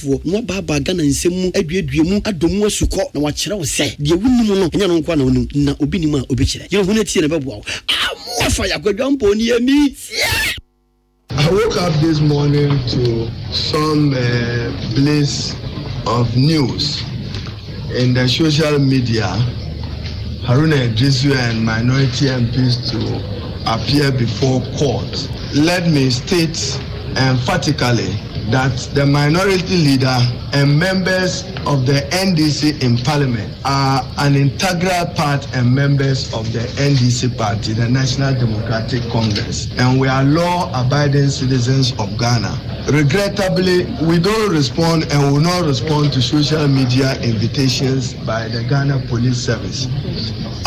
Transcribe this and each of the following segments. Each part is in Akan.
Therefore, no baba Ghana and Semu, Edwemu, Adomu Suko, no what Chero say, the woman, and your uncle, na Obinima Obiche. You wouldn't see about wow. I'm fire, go jump on near me. I woke up this morning to some blaze of news in the social media. Haruna Idrisu and minority MPs to appear before court. Let me state emphatically that the minority leader and members of the NDC in parliament are an integral part and members of the NDC party, the National Democratic Congress, and we are law-abiding citizens of Ghana. Regrettably, we don't respond and will not respond to social media invitations by the Ghana Police Service.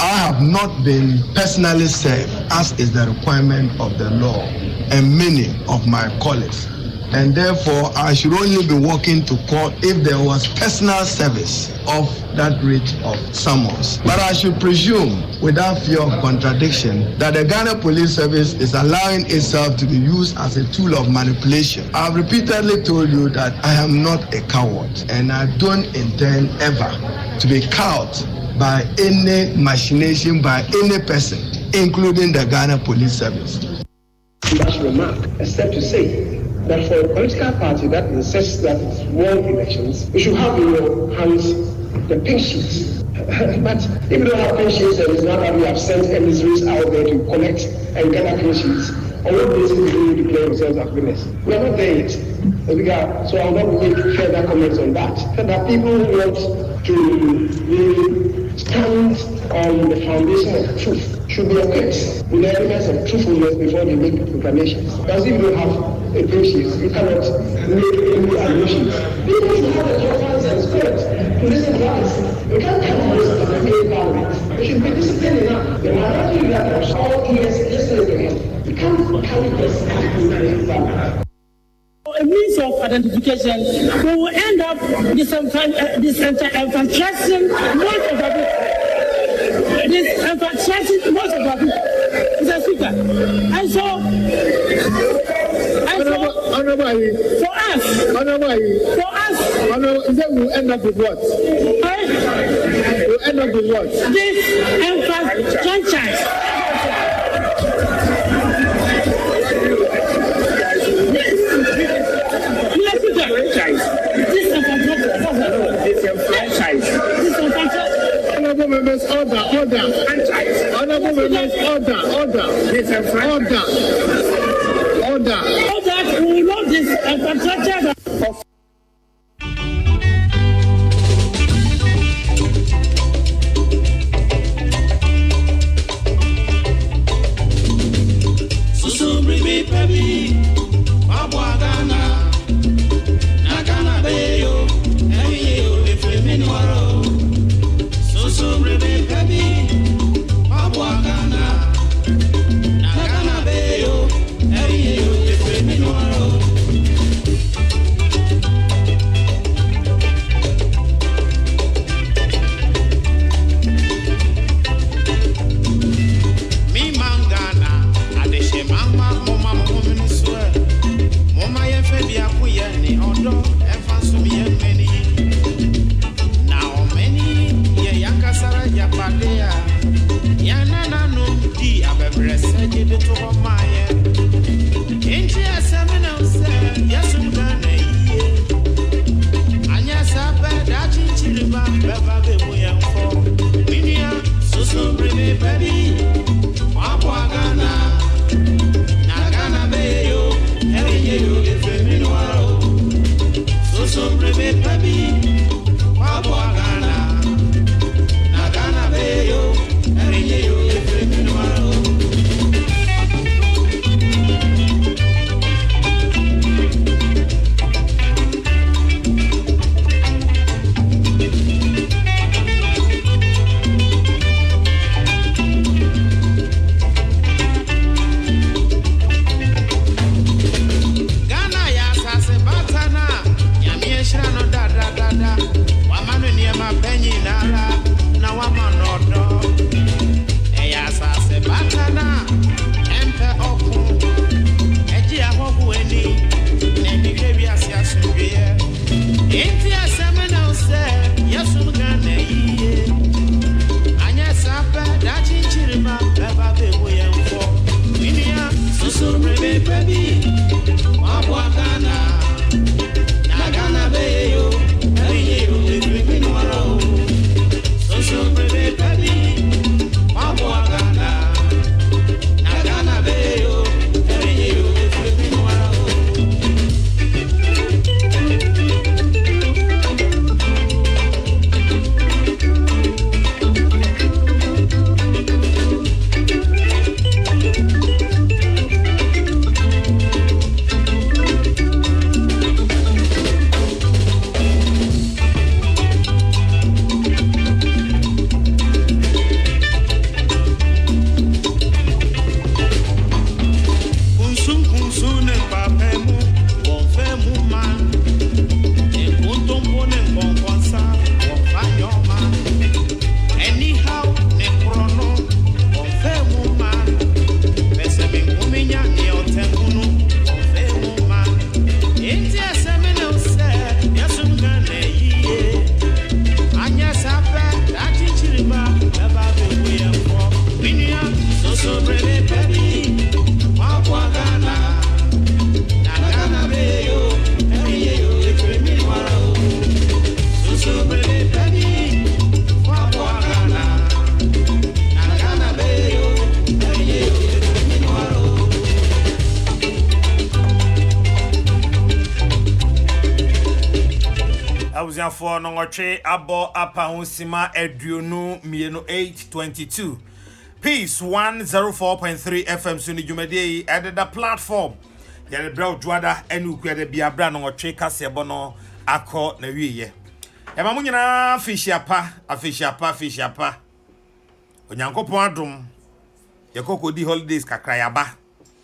I have not been personally served, as is the requirement of the law, and many of my colleagues. And therefore, I should only be walking to court if there was personal service of that rate of summons. But I should presume, without fear of contradiction, that the Ghana Police Service is allowing itself to be used as a tool of manipulation. I've repeatedly told you that I am not a coward, and I don't intend ever to be cowed by any machination by any person, including the Ghana Police Service. Much remark, except to say that for a political party that insists that it's won elections, you should have in your hands the pink sheets. But if you don't have pink sheets, and it's not that we have sent emissaries out there to collect and gather pink sheets, on what basis do you declare yourselves as winners? We are not there yet. So I will not make further comments on that. That people who want to really stand on the foundation of truth should be equipped with the evidence of truthfulness before they make proclamations. Because if you don't have a pink sheet, you cannot make any allusions. People should have the tolerance and spirit to listen to us. We can't come to listen to the main parliament. We should be disciplined enough. The minority leader of all ears listening to him. We can't carry this to the parliament. A means of identification, we will end up disenfranchising most of our people. Disenfranchising most of our people. Mr. Speaker. And so we'll end up with what? We'll end up with what? This franchise. Honorable members, order. Honorable members, order. We will not disenfranchise. Inti asemena use yesum gane ye. Anya sapa da chinchirima baba bebo yemfo. Minia susu brebe baby. Mabwa gana. Nagana beyo. Eyo ebi nwara. Susu brebe baby. Mabwa gana. Nagana beyo. Eyo ebi nwara. For Nongoche Abo Apahusima Edrionu Mieno 822 Peace 104.3 FM Suni Jumedi added the platform. Yale Brow Dwada Enu Kwede Biabra Nongoche Kasebono Ako Newiye. Emamunyina Fishiapa Onyanko Poadum Yakoko di holidays kakrayaba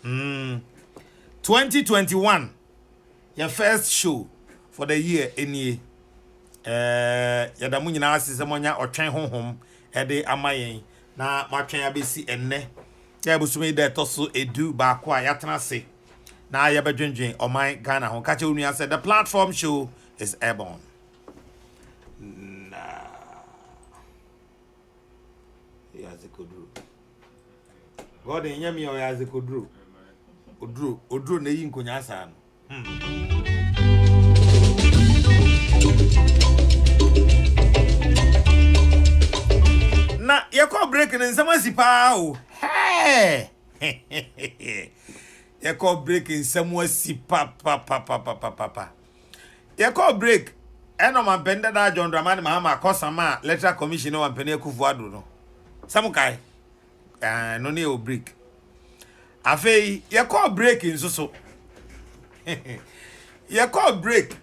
2021 your first show for the year any yadamu nyina asese monya otwen honhom ede amayen na matwen abesi enne ya busumi de toso edu ba kwa yatena se na yabedwendwen oman Ghana ho kache unu said the platform show is airborne. Yazikudru God enyami o yazikudru odru na yi nkonya asa no na yako break in nsama sipa o hey yako break in nsama sipa pa yako break eno man penda da John Dramani Mahama kosama electoral commission no man pene Kufuado no samukai no ne o break afei yako break in so yako break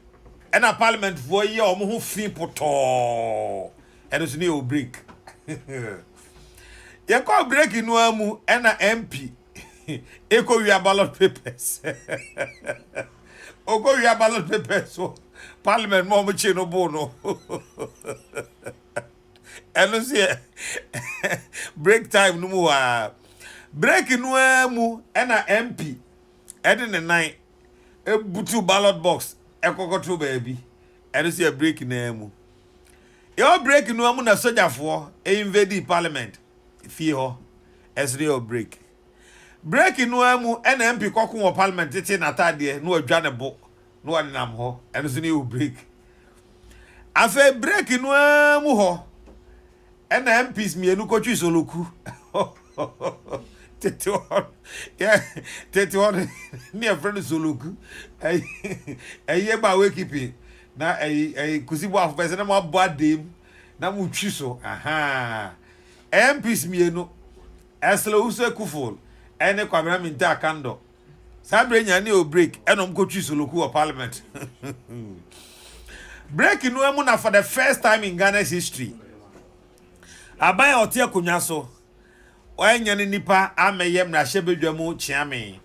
ena parliament for ye omo ho fin poto eno so ne o break you call break in amu and a MP. Echo your ballot papers. Oko your ballot papers. So Parliament Momo Chino Bono. And see break time no more. Break in amu and a MP. Adding a night. A butu ballot box. Echo go to baby. And see a break in amu. Your break no amu na soldier for invade parliament. Fie ho as real break. Break no amu NMP kokun of parliament tete na tade no adwane bo no anam ho and so new break. Afa break no amu ho NMPs mienu kochu soloku. Tete on. Yeah, tete on near friend soloku. Eye ba we keep na kusibo af person na mo boadem na mo twiso aha MPs mienu eslo uso kufol ene kwamra minta kando sabre nya ne o break enom ko twiso loku of parliament break no amu na for the first time in Ghana's history aban otie konwa so oanya ne nipa ameyem na hyebedwamu chiame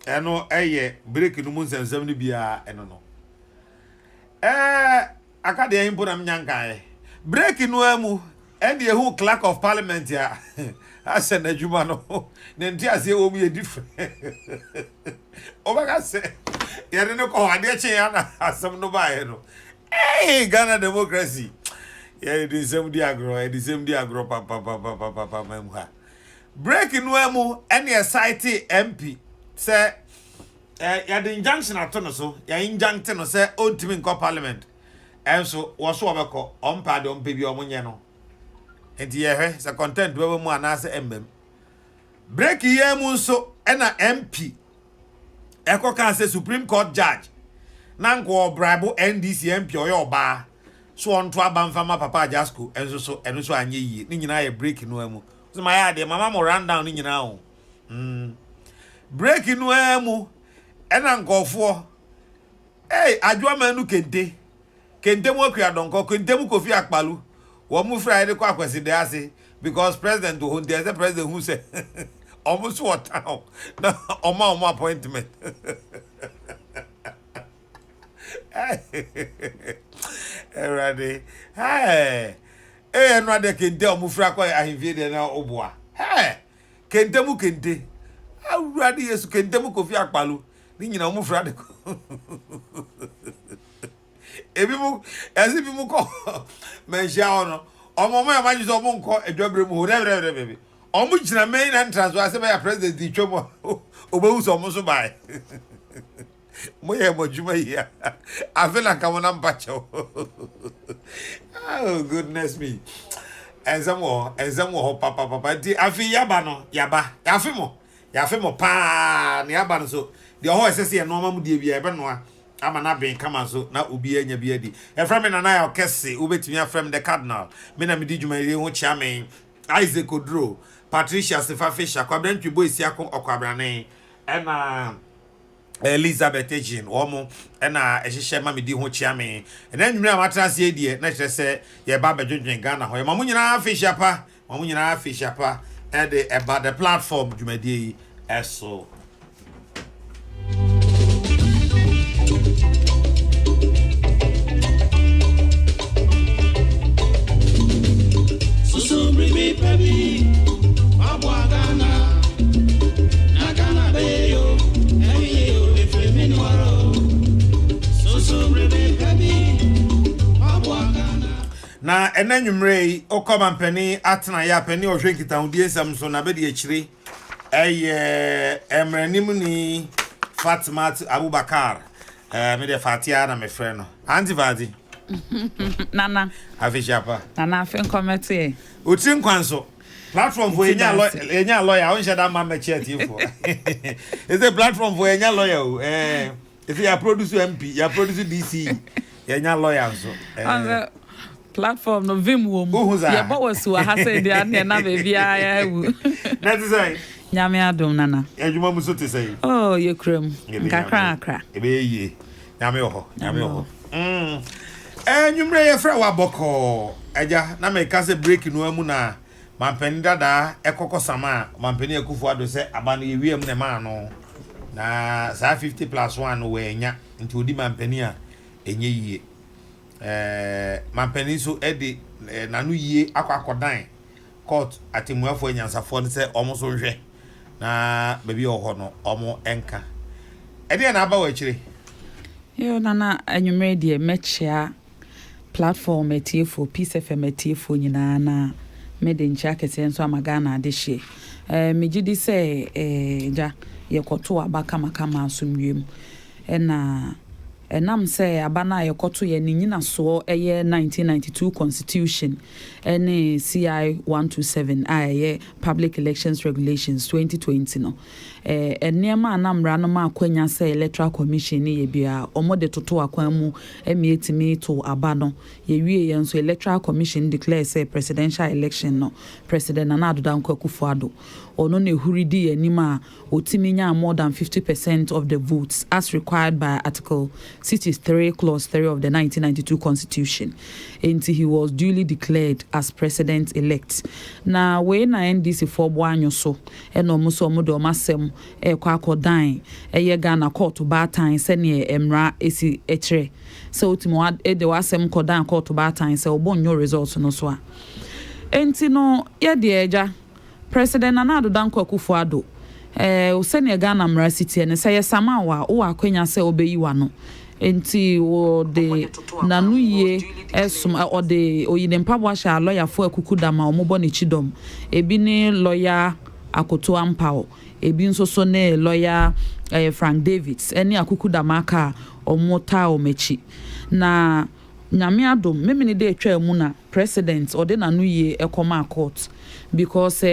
eno eye break no mu nsensem ne bia eno no akade yin bonam nyankae break no amu and the who clerk of parliament ya asen adwuma no ne ntia se wo mu ye different obaga se Ya de no ko ade che ya na asem no ba he no. Hey, Ghana democracy. Yeah, the same diagro, papa, memha. Breaking wemu, any society MP say, ya the injunction at so, ya injunction no say, own team in parliament. And so, was what we call umpad on baby or munyano. And yeah, it's a content where we want answer embem. Breaking yemu so, and a MP. Echo can say Supreme Court judge. Nanko brabo NDC MP or your bar. So on to abamfama papa jasco and so anyi ni nyina ye break no amu so my ade mama mo run down ni nyina o break no amu ena nkofo adwa manu kente mo akua donko kente mu kofi akpalu wo mu friday kwa kwesi de ase because president who there the president who say almost what town na omo appointment Ready? Hey, no, they can tell Mufra ahivide na obua. Hey, kente mu kente. How ready is kente mu kofi akpalu? Ni nyina Mufra de. Ebi mu, ezi bi mu ko menhia ono. Omo mo ya manyi so mo nko edwabre mu ho rebre baby. Omo gina main entrance wa se be ya president di twomo. Obehu so mo so bai. Moye mojuma here. I feel like I'm on bacho. Oh goodness me. Ezamo papa. I feel yaba no yaba. Yafimo pa ni yaba no so. The whole says here normal mu die bia ebe no a. Ama na ben kama so na obi anya bia di. E from me na na okese ubetimi from the cardinal. Me na me di djuma ire ho chia me. Isaac Odro, Patricia Sefa Fisher, kwabrantu boy siako okwabrane. Ena Elizabeth Ejin omo na ehihye ma me di ho chia me na nwumre amatrase edie na kire se ye ba bedwedwen Ghana ho ma munyina afishiapa e de about the platform dwumadie eso Susu bribi pebi abwa Ghana na Ghana beyo na enanwumre okoma mpani atena ya pani ohwenkita hudie sam so na bedi akire emranim ni Fatmat Abubakar me de Fatia na me frɛ no anti vadi nana afishapa nana afen komete otin kwanso platform for enya lawyer on shada ma me chat for is a platform for enya lawyer if you produce MP you produce DC enya lawyer so platform no vim wom ye bo wasu ha say dia na baby ya wu na say nyame adom nana adwuma mu so te say oh ye krem nkakra ebe ye nyame ho nwumre ye fra wa boko aja na me ka se break no amu na mampani dada ekoko sama mampani akufu ado se abano ye wiem ne ma no na sa 50+1 we nya nti odi mampani a enye yie mampani so edi nanu yie akwakodan court atimuafo anyansafo ne se omo so hwe na baby oho no omo enka edi na aba wa chire yo nana anwumre die mechia platform etiefo peace fm etiefo nyina na made in chakese nso amagana adehye megidi se ja yekoto abaka makama asumwem enam se abana yekoto ye nyina so eye 1992 constitution ene CI 127 aye public elections regulations 2020 no enema anamra no ma akwanya se electoral commission ye bia omode toto akwan mu emietimi to abano ye wie ye nso electoral commission declare say presidential election no president Nana Addo Akufo-Addo ono ne huridi anima otiminya more than 50% of the votes as required by article 63 clause 3 of the 1992 constitution until he was duly declared as president elect na we na NDC for boanyo so eno muso modo masem kwa akodan eye Ghana court ba tan se ne emra esi echre so utimo de wasem kodan court ba tan se obonyo results no so a enti no ye de eja President Nana Addo Akufo-Addo usene Ghana mra city ne say yesama wa wo akwanya say obeyiwa no enti wo de nanu ye esum o de oyine mpabo sha lawyer fo akukudama omobo ne chidom ebi ne lawyer akoto ampao ebi nso so ne lawyer Frank Davids eni akukudama ka omota omechi na nyame adom memini de atwa mu na president ode nanu ye ekoma court because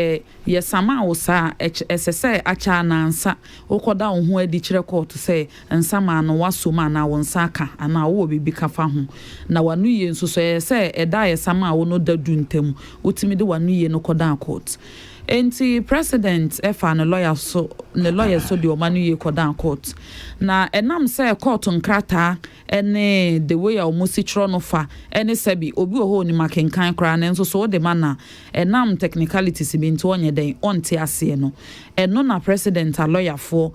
yesama wosa SSI acha na ansa okoda wo ho adi kire court say nsama no wasoma na wonsa aka ana wo bibi kafa ho na wanu ye nso so say eda yesama wo no dadu ntam wotimi de wanu ye no koda court enti president efa no lawyer so de omanu ye koda court na enam say court nkrata ene the way almost chro no fa ene sabi obi ho ni makenkan kra na nso so de mana enam technicalities bi nto onye den onte ase no eno na president a lawyer for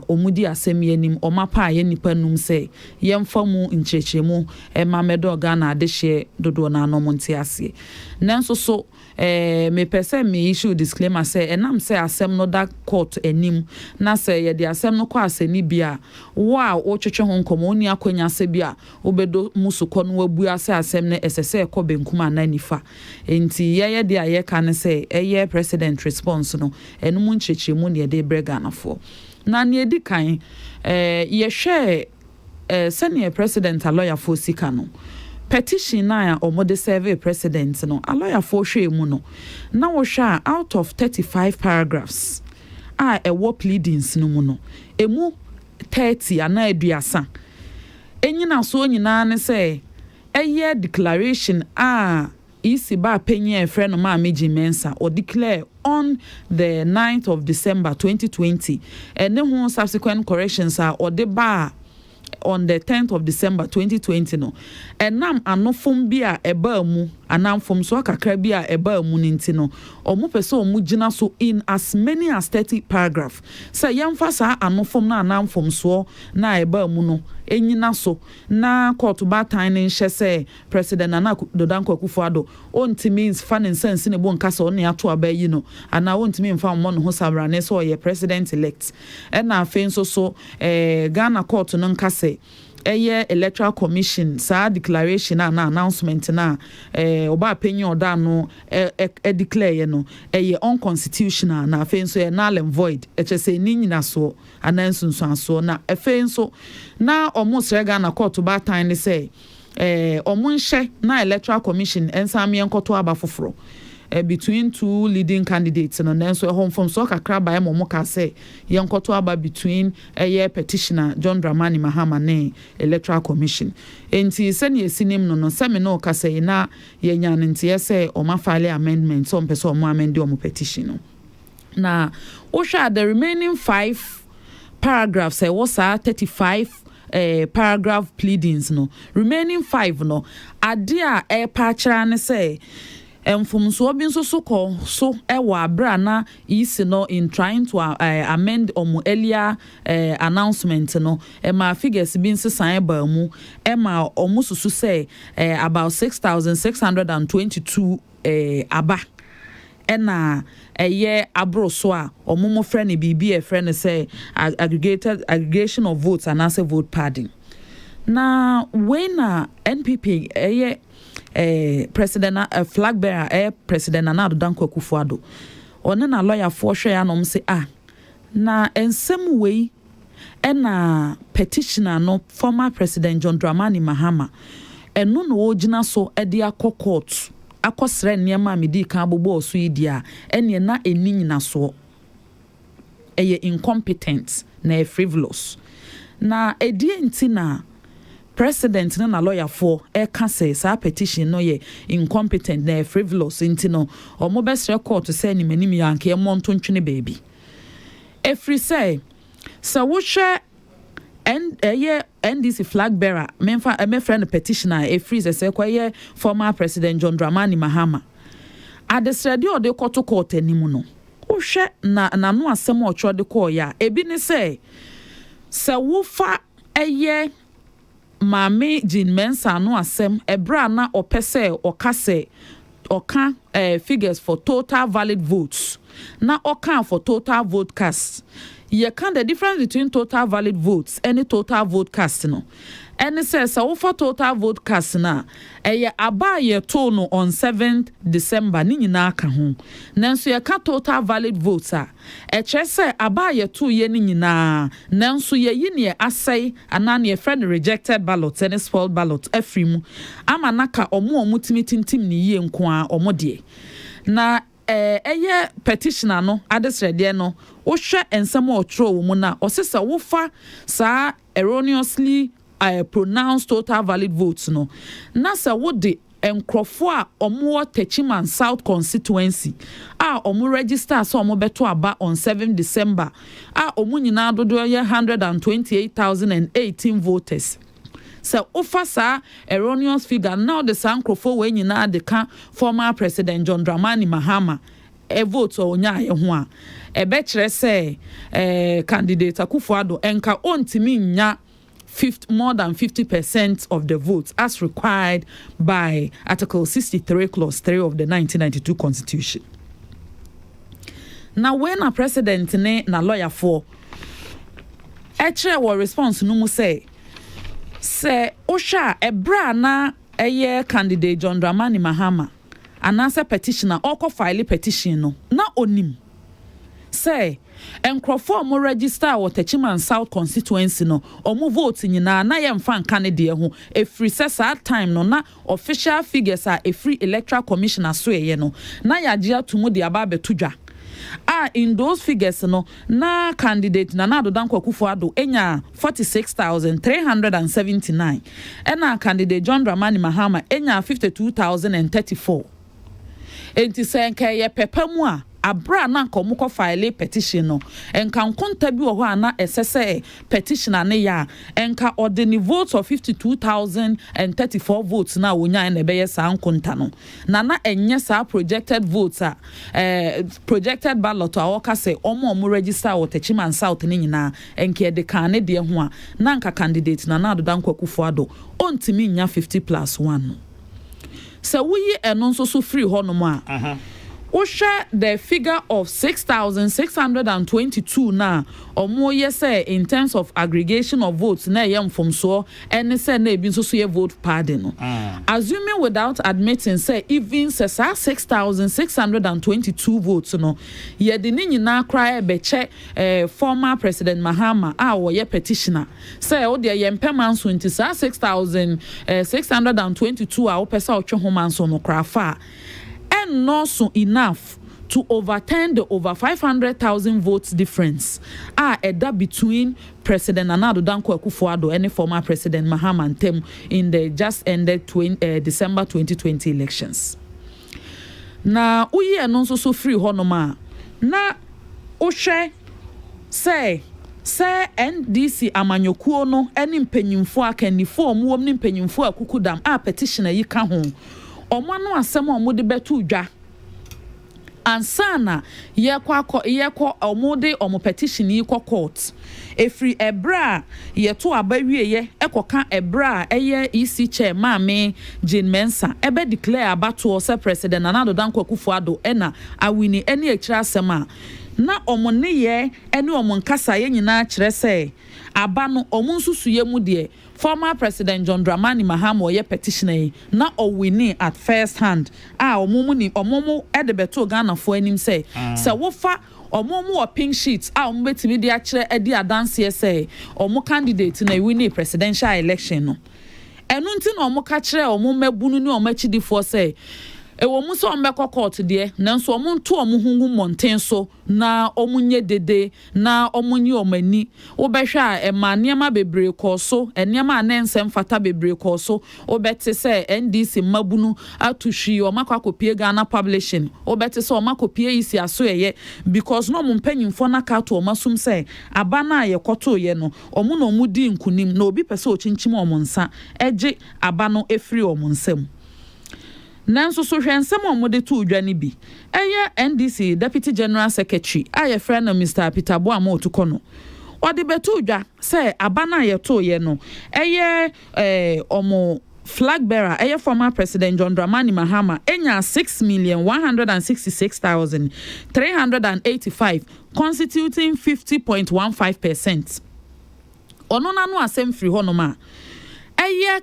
omudi asem yanim omapa ye nipa num say yemfa mu nchechemu ma medo Ghana de hye dodo na no monte ase nanso so me pese me issue disclaimer say enam say asem no that court enim na say ye de asem no kwa aseni bia wo twetwe ho nkomo oni akwanya se bia obedo musuko no wabu ase asem ne esese ko benkuma na nifa enti ye de aye kan say eye president response no enum nchechemu ne de brega na fo na ne edi kan ye hwe senior president a lawyer for sika no petition na omode serve president no a lawyer for hwe mu no na wo hwe out of 35 paragraphs ewo pleadings no mu no emu 30 ana aduasa enyina so nyina ne say eye declaration isi ba penye friend no ma meji mensa or declare on the 9th of December 2020 and then subsequent corrections or the bar on the 10th of December 2020 no enam anofom bia eba mu anamfom so kakra bia eba mu ninti no omo pese omu gina so in as many as 30 paragraph say yemfa sa anofom na anamfom so na eba mu no enyina so na court ba tan ne nhye say president Nana Dodanko Akufo-Addo ontimi fa ne sense ne bo nkasa on ya to aba yi no ana ontimi mfa mo no ho sabra ne so ye president elect na afen so Ghana court no nkase electoral commission sa declaration na announcement na oba penye oda no declare no unconstitutional na afen so null and void say ni nyina so anansunsu so na afen so na almost Ghana court ba tan ne say omunhye na electoral commission ensame enkoto aba foforo between two leading candidates no nanso home from so kakra ba mo ka say yenkoto aba between petitioner John Dramani Mahama ne electoral commission enti sene yesinim no seme no ka say na yenya ntie say o ma file amendment so mpese o mo amend o petition no na o sha the remaining 5 paragraphs was 35 paragraph pleadings no remaining 5 no ade a pa kira ne say mfumso obi nso so ewa abra na isi no in trying to amend earlier announcement no ma figures bi nsesan ba mu ma susu say about 6,622 aba ena abro so a mo friend bibi e friend say aggregation of votes and as a vote padding na when NPP president flag bearer president Nana Dodanko Akufo-Addo one na lawyer for hwe anom say na ensem wei na petitioner no former president John Dramani Mahama eno no ogina so de court akosre niam amedi kan bobo so idia ene na eninyina so incompetent na frivolous na edie ntina president na lawyer for can say sa petition no ye incompetent na frivolous ntino omo best record say ni manim yanke monto ntwene baby every say so wo hwe NDC flag bearer me friend petitioner freeze say kwaye former president John Dramani Mahama adesrede ode koto court animu no wo hwe na no asem o chode call ya ebi ne say wo fa Mame Jean Mensa no asem ebra na opese okase oka figures for total valid votes. Na oka for total vote cast. You can the difference between total valid votes and total vote cast no. And it says so for total vote cast na aba ye to no on 7th December ni nyina aka ho. Nanso ye ka total valid votes a che say aba ye to ye ni nyina nanso ye yi ne asai ana ne friend rejected ballots and spoiled ballots afrimu ama naka omo timitintim ni ye nko a omo de. Na eye petitioner no adesrede no wo hwe ensem otro wo mu na osesa wo fa sa erroneously pronounced total valid votes no na sa wo de enkrofo a omo Techiman South constituency a omo register so omo beto aba on 7 December a omo nyina dodo ye 128,018 voters. So offer sa erroneous figure now the sankrofo we nyina de ka former president John Dramani Mahama vote onya ye ho a be kire say candidate Akufo-Addo enka ontimi nya more than 50% of the votes as required by Article 63 Clause 3 of the 1992 Constitution. Now when a president na lawyer for wa response no mu say Osha ebra na candidate John Dramani Mahama anasa petitioner oko file petition no na onim say enkrofo mo register wo Techiman South constituency no omo vote nyina na ye mfa nka ne de ho efri say time no na official figures are a free electoral commissioner so ye no na yagye atumu de aba betudwa. In those figures no na candidate Nana Danko Akufo-Addo enya 46,379 ena candidate John Dramani Mahama enya 52,034. Enti senke ye pepamu a abra na nko mukọ file petition no enka nkonta bi wo ho ana esese petitioner ne ya enka ordinary votes of 52,034 votes na wonya na be sa nkonta no na enye sa projected votes a projected ballot a woka se omo register wo Techiman South ne nyina enke de kan ne de ho a na nka candidate na Danko Akufo-Addo ontimi nya 50+1 so we eno so free ho no ma Osha the figure of 6,622 na omo say in terms of aggregation of votes na yam from so and say na ebi so ye vote pardon. Assuming without admitting say even say 6,622 votes no ye de ni nyina cry be che former president Mahama wo ye petitioner say o de ye mpema nso nti 6,622 a wo pesa otwe ho manso no cry fa and not so enough to overturn the over 500,000 votes difference between President Danko Akufo-Addo and former President Mahama and Tem in the just ended December 2020 elections. Na uye anonso so free honoma na ohwe say NDC amanyokuo no eni mpanyimfo akanifo omuwom ni mpanyimfo akukudam petitioner yi ka ho omo no asem omo de betu dwa ansana yekọ omo de omo petition yi kọ court efri ebra yeto abawieye ekoka ebra eye EC chair maame Jane Mensa ebe declare abato se president Danko Akufo-Addo ena awini eni ekira asema na omo ne ye eni omo nkasa ye nyina kire se aba no omo nsusuye mu de former president John Dramani Mahama ye petitioner na owini at first hand omo edebeto Ghana fo anim say se wo fa omo pink sheets omo betimi de akire edi adanse say omo candidate na win presidential election no enu nti na omo ka kire omo mabunu ni omo achidifo say ewo mu so mbekọ court de nanso omo nto omo hungu monten so na omo nye dede na omo nyi omani obehwe a ema bebre ko so enema anensem fata bebre ko so obete se NDC mabunu atuhwi omakọ Ghana publishing obete se omakọ isi aso ye because no mpanyimfo na ka to omasum se abana ye koto ye no omo no mudi nkunim na obi pese ochinchim omo nsa eje abano efri omo nsam. Nanso so hwensem omode to udwane bi eye NDC Deputy General Secretary aye friend Mr. Peter Boamo otuko no ode beto udwa say abana ye to ye no eye omo flag bearer former President John Dramani Mahama enya 6,166,385 constituting 50.15%. Ono na no asem free honoma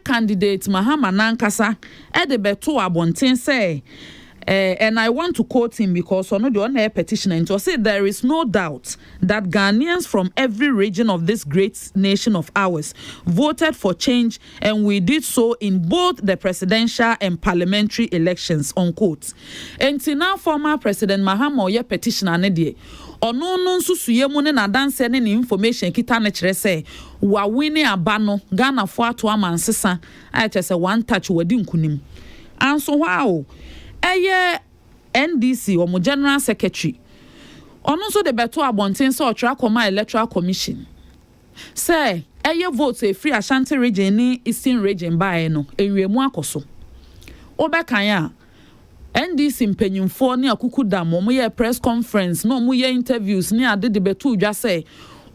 candidate Mahama nankasa de beto abonten say and I want to quote him because ono the on petition and to say there is no doubt that Ghanaians from every region of this great nation of ours voted for change, and we did so in both the presidential and parliamentary elections, unquote. And now former President Mahama oye petition anedie ono no nsusuye mu ne na dance ne information kita na kire say wa wini abano Ghana fo ato amansesa a say one touch wadi nkunim anso wow NDC or General Secretary. Also the beto abonten so tra koma electoral commission. Say votes a free Ashanti region ni Eastern region by no enwemu akoso. Obeka ya NDC mpenyimfo ni akuku dam mo ye press conference no mo ye interviews ni ade de beto udwa say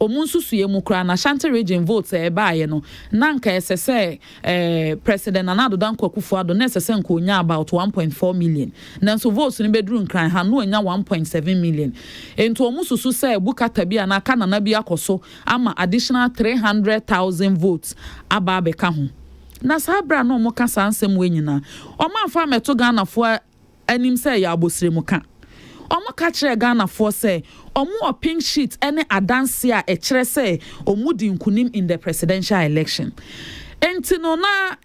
omunsusuye mukra na Ashanti region votes baaye no nanka esese president Nana Danko Akufo-Addo na esese nko nya about 1.4 million nanso votes ni bedru nkran ha no nya 1.7 million ento omunsusu say bukata bia na aka na bia koso ama additional 300,000 votes aba beka ho na sabra no mo kasa ansem wenyina o ma fa meto Ghana fo anim say ya abosire muka omo ka kire Ghana for say omo pink sheet ene adanse a kire say omo di nkunim in the presidential election. Entino na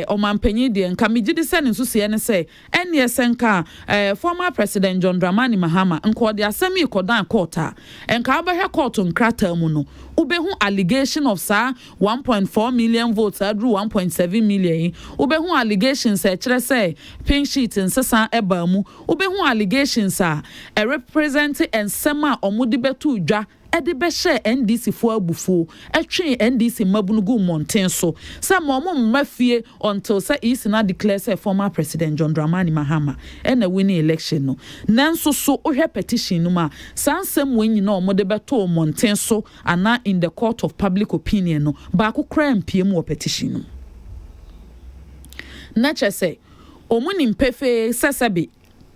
omampanyi de nka megidi se nso se ne se ene esenka former President John Dramani Mahama nko de asemi ikodan court a enka abahwe court nkrata mu no ubehu allegation of sa 1.4 million votes adru 1.7 million ubehu allegations kire say pink sheet nsesa eba mu ubehu allegations a represent ensema omudi betu dwa edebe share NDC fo abufu etwe NDC mabunugu monten so some mafie until say is na declare say former President John Dramani Mahama na winning election no nanso so ohwe petition no ma sansem wenyi na omode beto monten so ana in the court of public opinion no ba ko kra mpiem wo petition no na che say omuni mpefe sesebe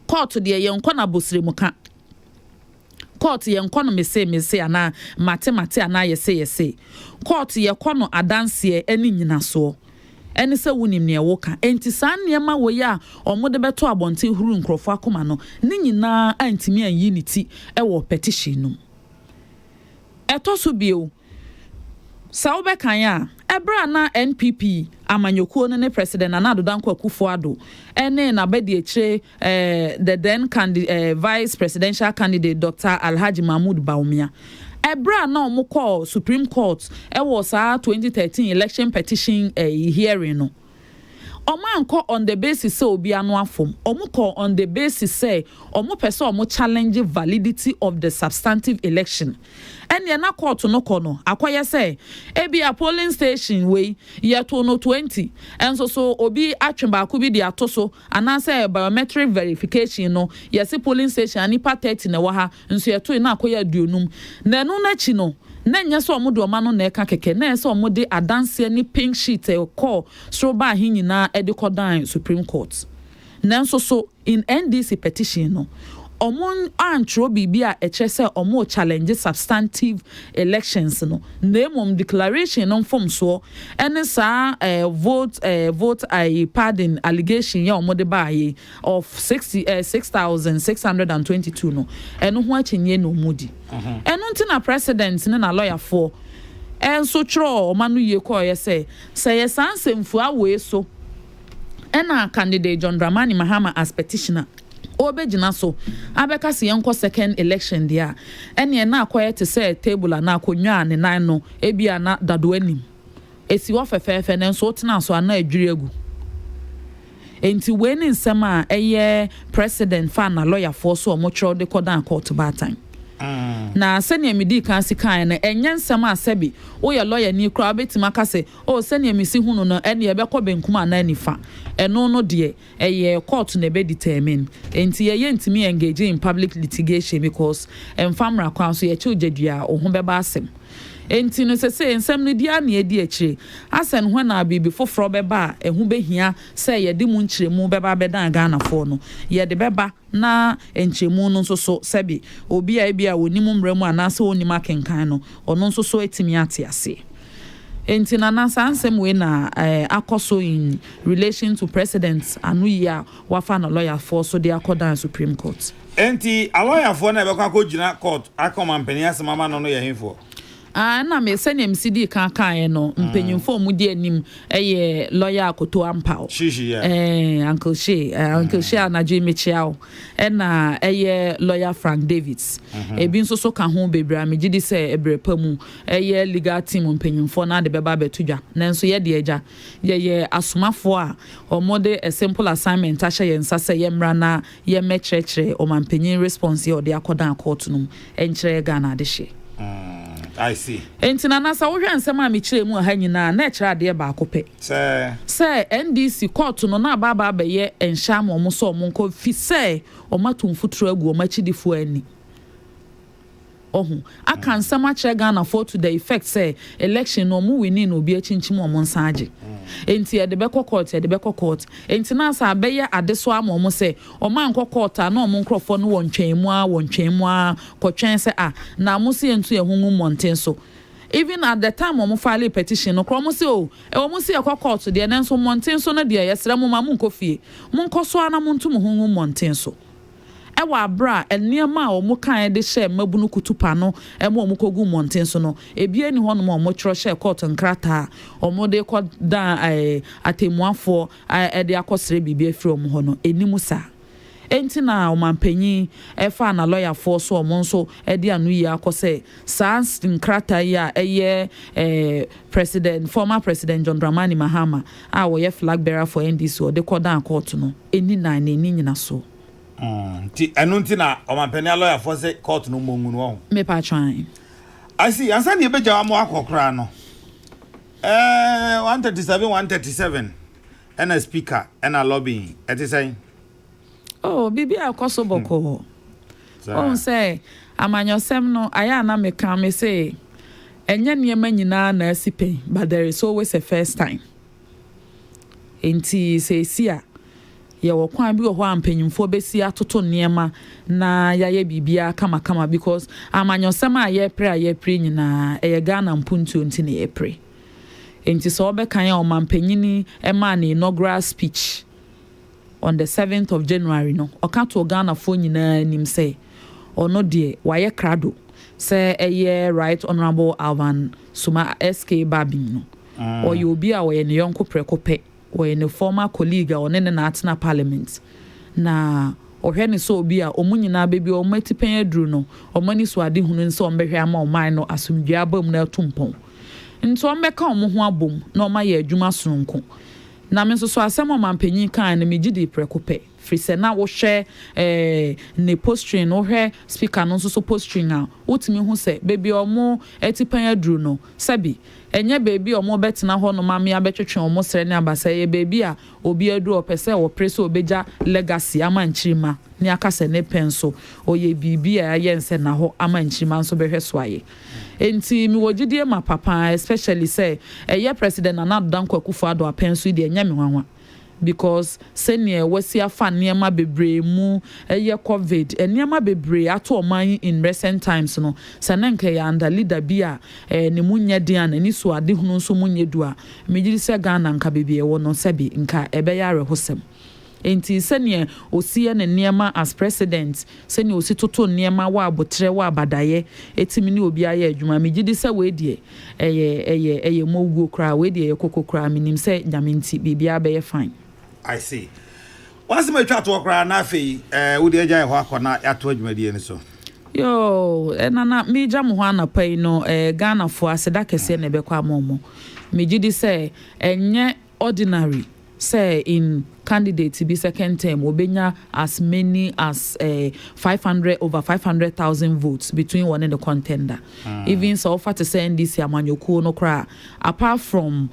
court de ye nkona bosire muka court ye nkono mese ana mate ana yese court ye kono adanse eni nyina so eni se wunim ne woka enti san niema wo ya omode beto abonte huru nkrofo akoma no ni nyina antimi an unity wo petition no etoso bio sa obekan ya ebra na NPP amanyokuo ne president Nana Danko Akufo-Addo ene na bedi eche the then vice presidential candidate Dr. Alhaji Mahmoud Bawumia ebra na omukọ Supreme Court was a 2013 election petition hearing no omanko on the basis say obi anu afom omuko on the basis say omu pese omu challenge validity of the substantive election ene na court no kono akoye say ebi a polling station we ye to no 20 enso so obi atwemba ko bi de atoso ana say biometric verification no yes polling station anipa 30 na wa ha nso ye to na akoye aduonum na no na chi no na nya so omo do ma no na eka keke na so omo de adanse ni pink sheet call so ba hinyina e de kodan Supreme Court na nso so in NDC petition no omo antro bibia eche se omo challenge substantive elections no name declaration no form so any sa vote I pardon allegation ya omo de baye of 6,622 no eno ho achenye no mudi eno ntina president ne na lawyer for enso tro omanu ye ko ye say yesansemfu awe so ena candidate John Dramani Mahama as petitioner obejina so abeka se yenko second election dia ene na akoye te say table na akonwa ne nan no ebia na dado anim esi wo fefefe ne so tena so ana adwiri agu enti we ni nsem a eye president fa na lawyer for so omotro de kodan court batan na sene medi kan sikan na enye nsem asebi wo ye lawyer ni kra betima ka se o sene misi hunu no ene ye bekọ benkuma na nifa eno no de eye court na be determine enti ye ntimi engage in public litigation because famra kwa so ye childredua ohun beba asem enti no se nsɛm no dia na edi akire asen ho na bibi foforo beba ehu behia se ye de mu nkyeremu beba beda Ghana fo no ye de beba na enkyeremu no nso so sebi obi a bia wonimu mramu anase onima kenkan no ono nso so etimi ate ase enti na ansem we na akoso in relation to president anuya wafa na lawyer for so they akodan Supreme Court enti a lawyer for na be kwa kogina court akoma mpani asema no ye hemfo na me sɛ nem CD kan no mpanyimfo mu di anim lawyer akoto ampao shishi uncle she na Jimmy Chiao na lawyer Frank Davids ebi nso so ka ho bebra me gidi sɛ ebrepa mu legal team mpanyimfo na de beba betudwa nanso ye de agya ye asomafo a omode a simple assignment ahye ye nsa sɛ ye mra na ye mekyerɛkyerɛ o mampanyin response ye ode akodan court no enkyerɛ Ghana de hye I see. Entina na sa wo hwɛ nsɛm a me kyerɛ mu ha nyina na ɛkyerɛ adeɛ baako pɛ. Sɛ NDC court no na ba bɛyɛ enhya ma ɔmo so ɔmo nkɔ fi sɛ ɔmo atomfuturo agu ɔmo akyidifo ani. Aka nsɛm akyerɛ Ghana for to the effect say election no ɔmo winning obi akyinkyim ɔmo nsa agye. Enti de bɛkɔ court enti na sa bɛyɛ ade so ama ɔmo sɛ ɔmo ankɔ court a na ɔmo nkrɔfo no wɔntwɛn mu a kɔtwɛn sɛ na mo se entu ehungu monten so even at the time ɔmo file petition no kro mo se ɔmo se ekɔ court de na nso monten so no de yɛsrɛ mo ma mo nkɔ fie mo nkɔ so ana mo ntu mo hungu monten so ewa abra eniema a omo kan de hye mabunu kutupa no ema omo kogu monten so no ebie ni ho no omo kyro hye court nkrata omo de kɔ dan atemuafo de akɔsere bibia firi omo ho no enimu sa enti na omampanyin efa na lawyer for so omo nso de anu yi akɔse sans nkrata ya former president John Dramani Mahama a wo ye flag bearer for NDC o de kɔ dan court no eni na nyina so ti enunti na omampani lawyer for say court no mongu no me pa twan I see ansa ne beja mo akokra no 137 and a speaker and a lobbying it is saying bibi akoso boko say amanyosem no aya na me kan me say enye niema nyina na asipen but there is always a first time enti say sia ye wo kwan bi wo ho ampanyimfo besi atoto niema na yaye bibia kama because amanyosem a ye pre nyina Ghana mpuntu nti na ye pre enti so obekan ya omampanyini ema na inaugural speech on the 7th of January no okato Ghana fo nyina nim say ono de waye krado say right honorable Alvan Suma SK Babin no or you be a we ne yonko prekope we ne former colleague or ne na atena parliament na ohwe ne so obi a omunyina bebi o matipen aduru no omani so ade hunu nso ombehwe ama oman no asumdua abam na atumpon nto ombeka omo ho abom na omaye adwuma sononko na me so asem omampanyin kan na megidi prekope frise na wo hwe ne postring no hwe speaker no so postring a wotimi hu se bebi omo atipen aduru no sabi enye bebi omo betena ho no mame abetwetwe omo sere ne abasa ye bebi a obi adu opese wo prese obeja legacy amanchirima ni akase ne penso oye bibi a yense na ho amanchirima nso behwe so aye enti mi wogidie ma papa especially say president Nana Danko Akufo-Addo apenso de enye me wanwa because senior wasi afa niema bebre mu covid niema bebre ato oman in recent times no sanenke ya under leader bia ne munye dia na ni so ade hunu nso munye du a megiri se Ghana nka bebie wo no sebi nka ebe ya rehosem enti senior osie ne niema as president senior osi toto niema wa abotre wa abadaye etimi ni obi aye adwuma megiri se we die eye moguo kra we die kokokra minim se nyamenti bibia be ye fine. I see. Once my chat walk around na fe wo de agya ho akona ato adwumadie ni so. Yo, na me jam ho anapai no Ghana fo aseda kese na be kwa momo. Me gidi say enye ordinary say in candidate be second term obenya as many as over 500,000 votes between one and the contender. Even so offer to say NDC amanyoku no kra apart from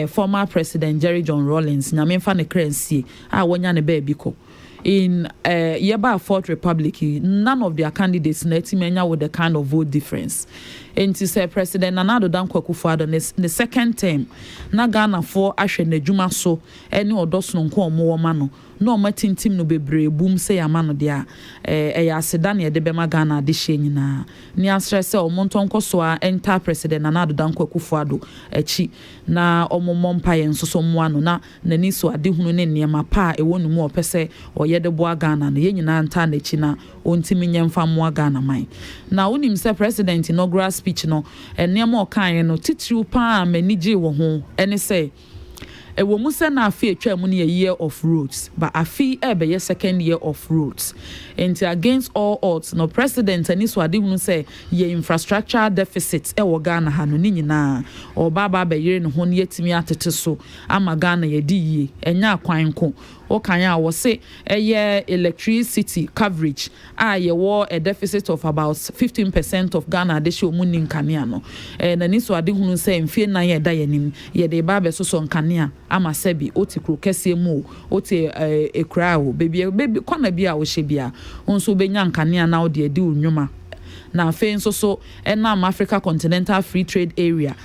former president Jerry John Rawlings na memfa ne kransie a wonya ne baby ko in Yeba Fourth Republic none of their candidates na timenya with the kind of vote difference enti say President Nana Addo Dankwa Akufo-Addo the second term na Ghana for ahwe n'adwuma so ene odoso nko omo ma no no matintim no bebre boom say amano dia ya aseda na de bema Ghana de hye nyina ni asre say omonto nkoso a enter President Nana Addo Dankwa Akufo-Addo echi na omommo mpa ye nsoso mo ano na nani so ade hunu ne niema pa e wonu mu opese oye de boa Ghana na ye nyina nta na echi na ontimi nyemfa mo Ghana man na unim say President inaugural speech no niema okan no titiriu pa manije wo ho ene say ewo musa na afi etwa mu ne year of roads but afi ebe ye second year of roads and against all odds no president ani so ade hunu say ye infrastructure deficit e wo Ghana ha no ni nyina o baba be yire ne ho ne yetimi atete so ama Ghana ye di yie enya akwanko o kan ya wo say eye electricity coverage ye wo a deficit of about 15% of Ghana de she omu ni nkania no na ni so ade hunu say mfie na ye da ye nim ye de baba so so nkania ama sebi oti kro kese mu oti ekra wo baby kwana bia wo hye bia onso benya nkania na wo de adi unwuma na afen so enam Africa Continental Free Trade Area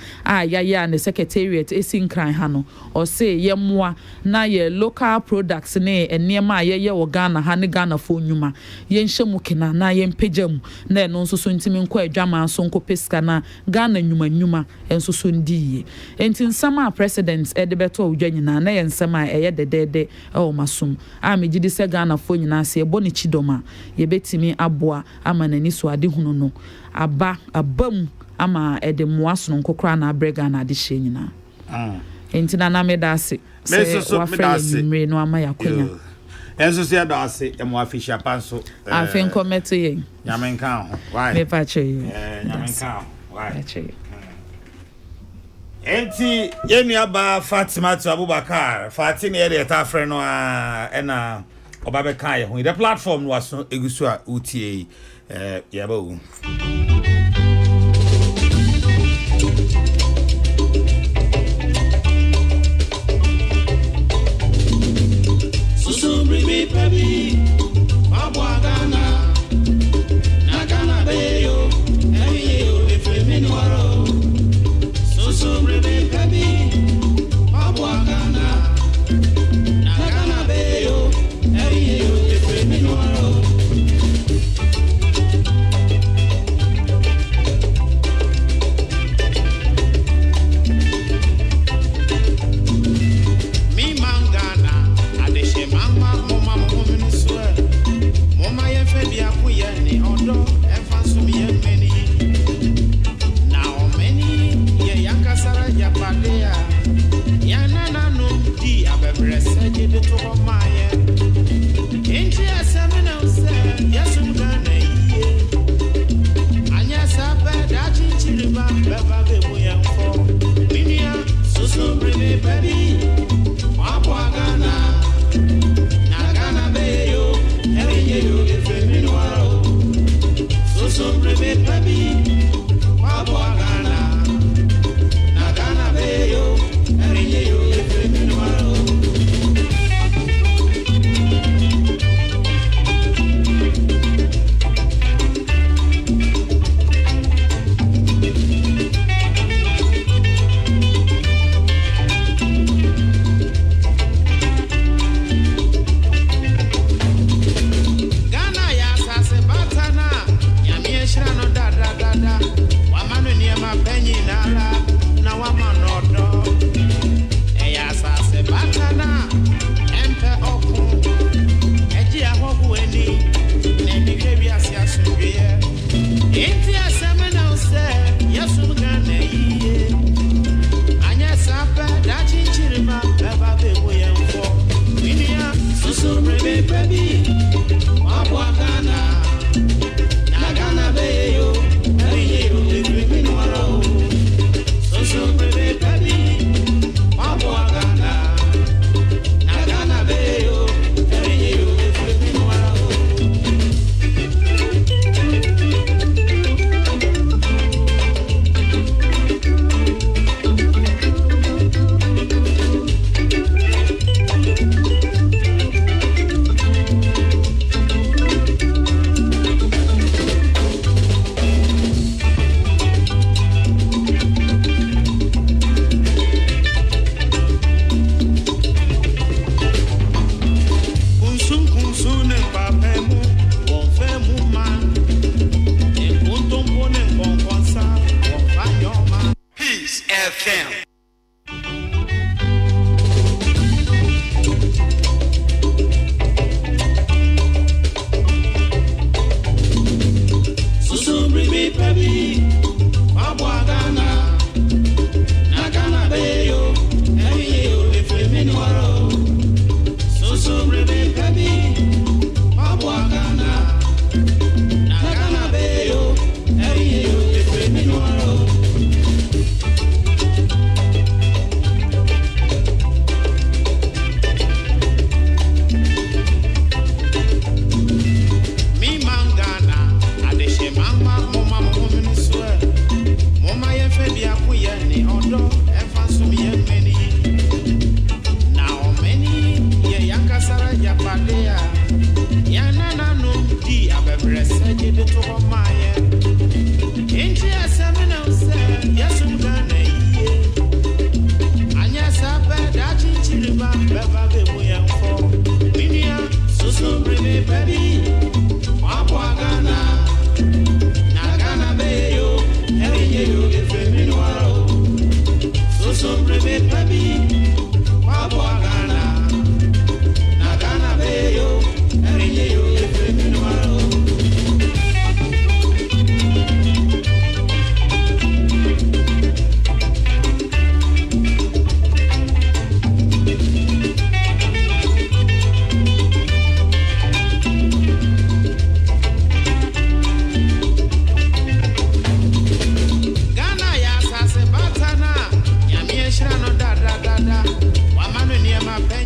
ya the secretariat esinkran ha no o say yemmoa na ye local products ne enema ye wo Ghana ha ne Ghana fo nwuma ye nhemu kena na ye mpejam na eno so ntimi nkọ adwama so nkọ peska na Ghana nwuma enso so ndiye enti nsama president edebeto odwanyina na ye nsama eye dedede o masum megidi se Ghana fo nyina se eboni chidoma ye betimi aboa ama nani so ade hunu no abam ama edemoaso no kokra na brega na de hye nyina enti na medase se wa frɛ mre no ama yakonya enso se adase emo afisha panso afen komete ye nyamenka ho why me pa che nyamenka ho why enti yenu aba Fatima to Abubakar Fatima ye ta frɛ no na obabe kan ye ho the platform no aso egusu a utie yabo Susu bribi pebi Babwa Ghana Na Ghana beyo Eyo efremi nwaro Susu bribi pebi Babwa Ghana Na Ghana beyo Eyo efremi nwaro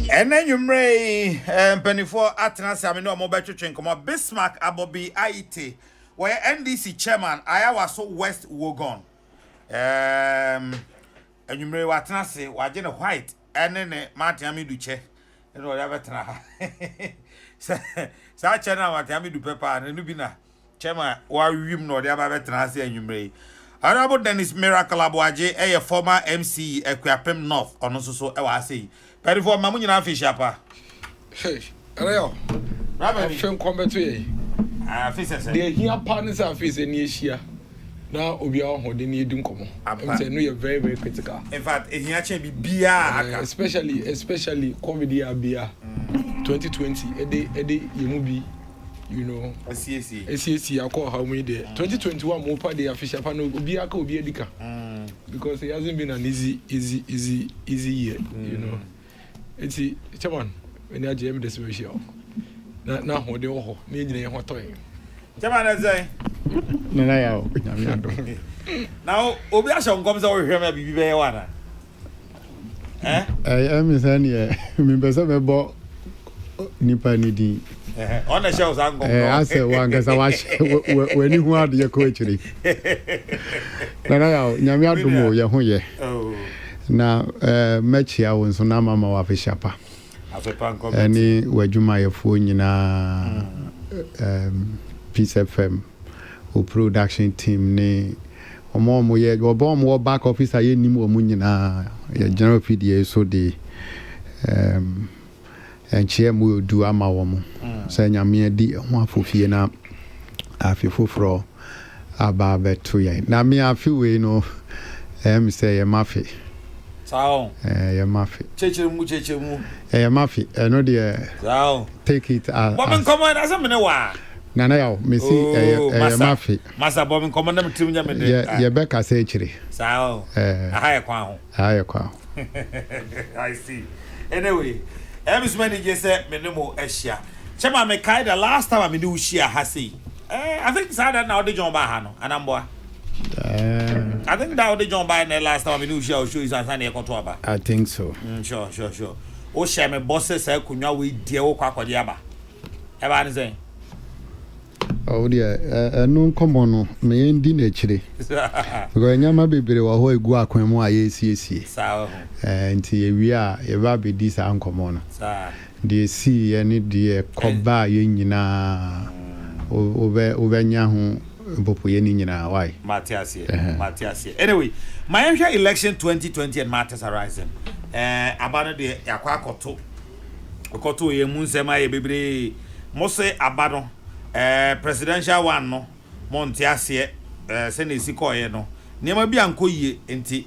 And then you may penny-for Atlas, I mean, no mobile train come up. Bismarck Abobi IT, where NDC chairman, I was so West Wogon. And you may what say, Wajina White, and then Martin Amiduche, and whatever. Such a now, Amidu Pepper and Nubina, chairman, while you know the other Transi and you may. Honorable Dennis Miracle Abuaje, a former MC, Equipem North, on also so I say. But for Mamuina Fishapa. Hey, hello. Rabbi, film combat to ye. They hear partners are facing Asia. Now, Obia, who they need to come. I'm saying you're very, very critical. In fact, if you actually be beer, especially comedy beer 2020, a day, you will be. You know, SCC, I call how many days 2021 more per day official panel will be a dika because it hasn't been an easy year, you know. It's a chairman when I jam this ratio. Now, what they all need in what time. Chairman, I say, now, Obiashon comes over here, maybe be very one. I am saying, yeah, remember some about Nipa Nidi. On the shelves, I'm going I said, one because I watch when you want your coach. Now, Yamiadumo, Yahoye. Now, match here was Sonama Wafishapa. Any Wajuma Yafuina Peace FM or production team, ne or more, your bomb or back office. I any more Munina, general PDA so the and chair will do a mawam. Saying a mere dear one for Fiena after fro about 2 years. Now, me a few way no, say a maffy. So, a maffy. Chechemu, A maffy, no dear. So, take it as Bobbin Common as a minute. Nana, Missy, a maffy. Master Bobbin Common, yeah, Becca century. So, a higher crown. Higher crown. I see. Anyway. Every manager said, Menemo Asia. Chama me kai the last time I mean do share hasi. I think that now the John Bahano and I'm boy. I think that the John by the last time I do share show is a control. I think so. Sure. O share me bosses say kunya we dear o kwa diaba. Ever say. Oh dear, no common me in nature. Because Yama baby wa ho egu akwemu ayesiesi. Sawa. Nti we are ever be this uncommon. Sa. The see any the koba ye nyina over nya ho bopo ye ni nyina why. Matias. Anyway, my election 2020 and matters arising. Abano de yakwa koto ye munsema ye bebre mo se abano presidential one no Montiasie senesi koye no niema bi anko yie enti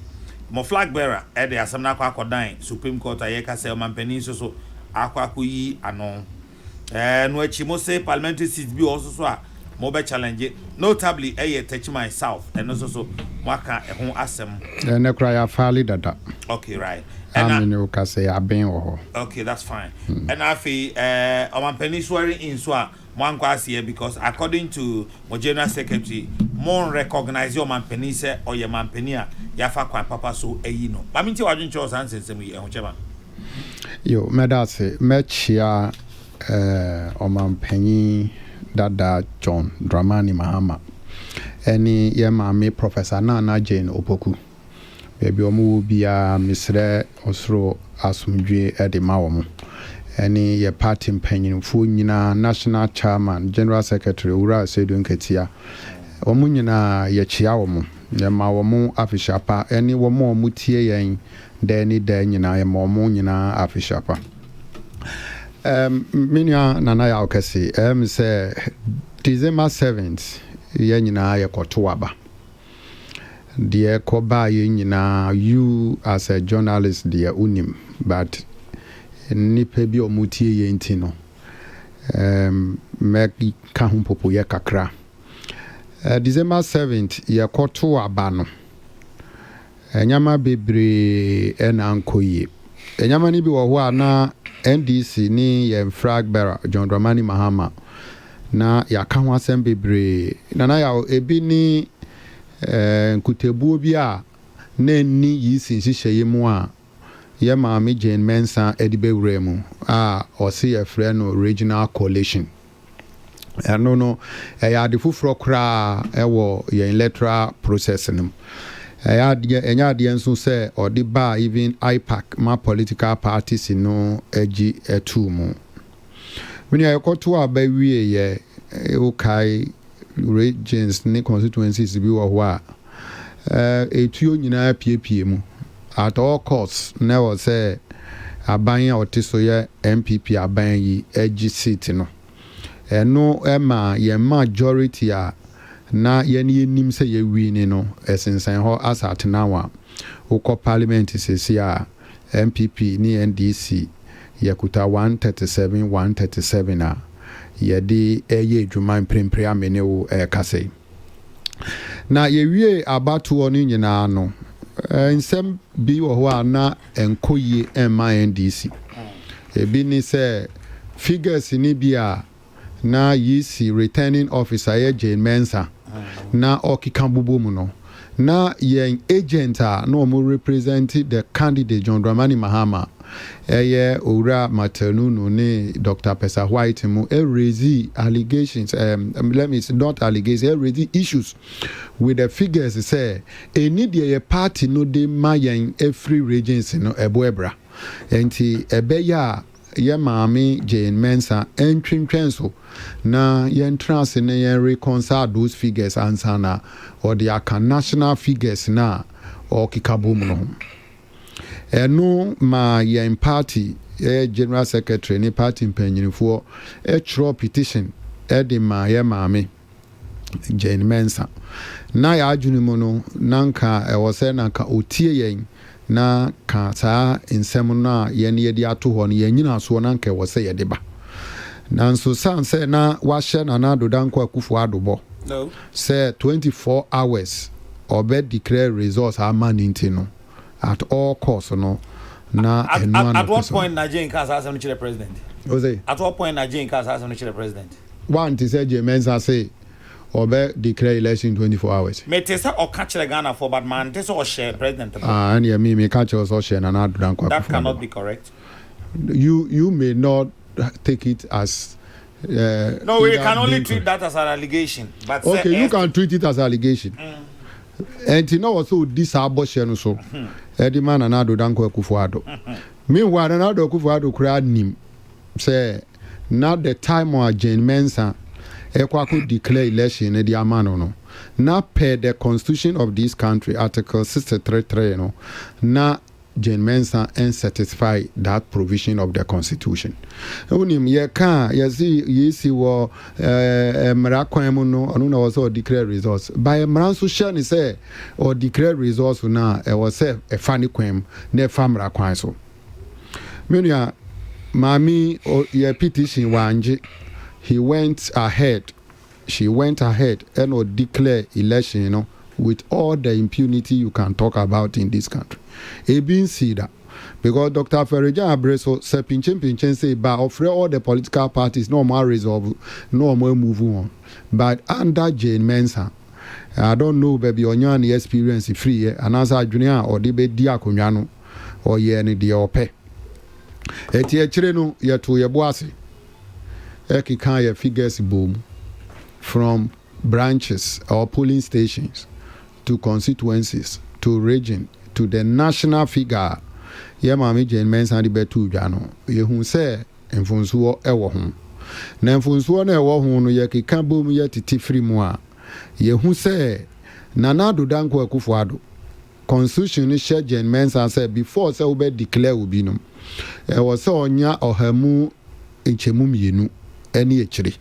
mo flag bearer e de asem na akwakodan Supreme Court ayeka se mampani so akwakoyi ano no achi mo se parliamentary seat bi also so a mo be challenge notably touch myself and also so waka ho asem na kra ya fali dada. Okay, right. And you can say I've been. Okay, that's fine. And I feel mampani swearing in so one class here because according to my general secretary, more recognize your mampeni se or your mampenia yafa kwa papa so no. But me tell you what answers me chairman. Yo, medase mechia o mampeni dada John Dramani Mahama. Any yema Professor Nana Jane Opoku. Baby omu bia misre osro asumdwe ede mawo. Any ye party mpanyinfo nyina national chairman general secretary ura Sedu Nketia omu nyina ye chia wo mo ye ma wo mo afishapa any wo mo mutie yen da ni da nyina ye mo mo nyina afishapa minya nana ya okasi say December 7th ye nyina ye koto aba de koba ye nyina you as a journalist de unim but nipa bi omutie ye ntino me ka hu popo ye kakra December 7th ye koto aba no enyama bebre ena ankoye enyama ni bi wo ho ana NDC ni ye flag bearer John Dramani Mahama na ya ka ho asem bebre na ya ebi ni nkutebuo bi a na ni yi sinhihye mu a ye maame Jane Mensah edibe wremu or see a friend or regional coalition. No, had the full cra ewo ye electoral processing. I had the answer say or the bar even IPAC my political parties in no edgy a two more. When you go to our baby ye okay regions ne constituencies be wa a two nyina PPM at all costs never say aban or tisoye MPP aban yi edgy seat no. No Emma ye majority na ye nim say ye win no esensan ho asat nawa ukọ parliament sesi MPP ni NDC ye kuta 137 ye di eye dwuma mprempre amene wo kase na ye wie abatu oni nyina no nsem bi wo ho na enkoyi emma NDC ebi ni say figures ni bia na yisi returning officer ye Jane Mensah na okikambubo mu no na yen agent no mo represent the candidate John Dramani Mahama eye owura Matenu no ne Dr. Pesa White mu raise allegations let me say not allegations raise issues with the figures say any the party no dey mayen every regions no eboebra enti ebeya ye maame Jane Mensah entwentwenso na yen trans ne yen reconcile those figures ansana or the national figures na or kikabum no eno ma yen party general secretary ni party mpanyinfo tro petition de ma ye maame Jane Mensah na ya adwunu no nanka e wo se nanka otie yen na ka saa nsɛm no a yɛne yɛde ato hɔ no yɛnyina so na nka wɔ sɛ yɛde ba nanso san sɛ na wahyɛ Nana Addo Dankwa Akufo Addo bɔ sɛ 24 hours ɔbɛ declare results ama ne nti no at all costs no na at what point na Jane Kasa asem no kyerɛ president at what point na Jane Kasa asem no kyerɛ president one to say Jane Mensah say Obe declare election 24 hours. Me te say o catch the Ghana for but man te say o share president. And yeah, me catch also share Nana Addo Dankwa. That cannot be correct. You may not take it as no, we can only treat that as an allegation. But okay, you can treat it as an allegation. And you know also this abortion so. Eddie man Nana Addo Dankwa Akufo Addo. Meanwhile Nana Addo Akufo Addo crowd nim say not the time of Jane Mensah could declare election in the amano no. Na per the constitution of this country, Article 63.3, no. Na Jane Mensah and satisfy that provision of the constitution. Unim ye can ye see wo mrakwan no anu also declare results. By mranso share say or declare results na e was say a funny kwem na famra kwan so. Menya mami ye petition wanje. She went ahead and declare election, with all the impunity you can talk about in this country. Being see that because Dr. Ferejan Abreso said pinchen say but offer all the political parties no more resolve, no more move on. But under Jane Mensah, I don't know baby on your experience free and as a junior or debe diakunyano or ye any diope. Etiechireno ye to ye boase. Ekikaya figures boom from branches or polling stations to constituencies to region to the national figure. Ye mami Jane Mensah di betu jano. Ye hun se mfunsuo ewo hun. Na mfunsuo na ewo hun no ye kika boom ye titi free mu a. Ye hun se Nana Addo Dankwa Akufo Addo. Constitution ni share Jane Mensah say before say we declare obi no. E wo se onya ohamu enchemu mienu. Any echiri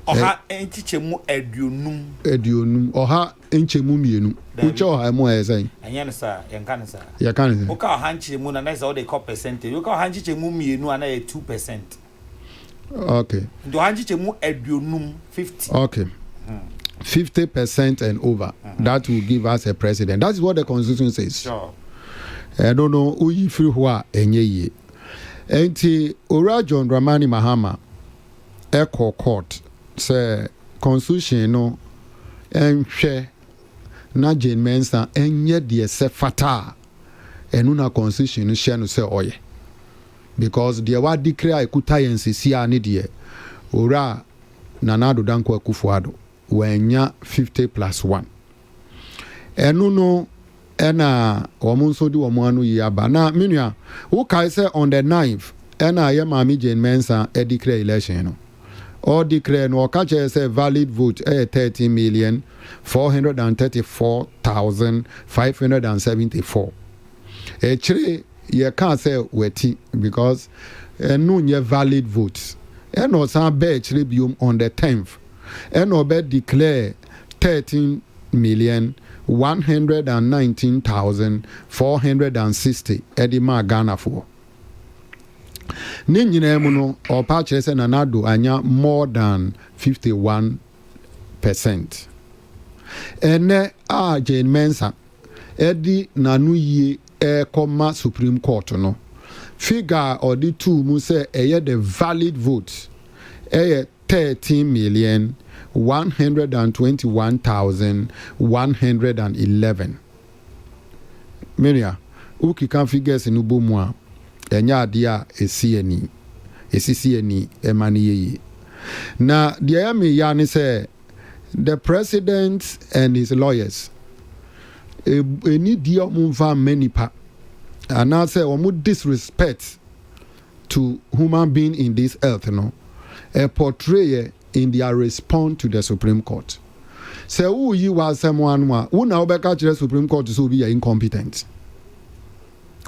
oha enchichemu eduonum oha enchemu mienu uche oha mo ezen anya sir yankan sir yakan oka oha enchichemu na say all the percentage oka oha enchichemu mienu na 2%. Okay, do oha enchichemu eduonum 50. Okay, 50% and over. That will give us a president. That is what the constitution says. Sure. I don't know who you free who are enye ye enti ora John Dramani Mahama Echo Court say constitution no enhwe na Jane Mensah enye de se fata ɛno na constitution no hyɛ no sɛ ɔyɛ because deɛ wa declare ekuta yɛn sisi a ne deɛ owura Nana Addo Dankwa Akufo-Addo wanya 50+1 ɛno no ɛna wɔn nso de wɔn ano yi aba na menua wokae sɛ on the 9th ɛna yɛ maame Jane Mensah declare election no or declare no ɔka kyerɛ sɛ valid vote 13,434,574 ɛkyerɛ yɛka sɛ wati because ɛno nyɛ valid votes ɛna ɔsan bɛɛ kyerɛ biom on the 10th ɛna ɔbɛ declare 13,119,460 ɛde maa Ghanafoɔ ne nyinaa mu no ɔpa kyerɛ sɛ Nana Addo anya more than 51%. ɛnɛ a Jane Mensah ɛde n'ano yie ɛkɔma Supreme Court no figure ɔde two mu sɛ ɛyɛ the valid vote ɛyɛ 13,121,111 Maria ukika figures no bɔ mu a ɛnyɛ adeɛ a esisi ani ɛma ne yie na deɛ ɛyɛ me ya ne sɛ the president and his lawyers ɛni deɛ ɔmo mfa mma nipa anaasɛ ɔmo disrespect to human being in this earth no portray in their response to the Supreme Court sɛ woyi w'asɛm ano a wo na wobɛka kyerɛ Supreme Court sɛ obi yɛ incompetent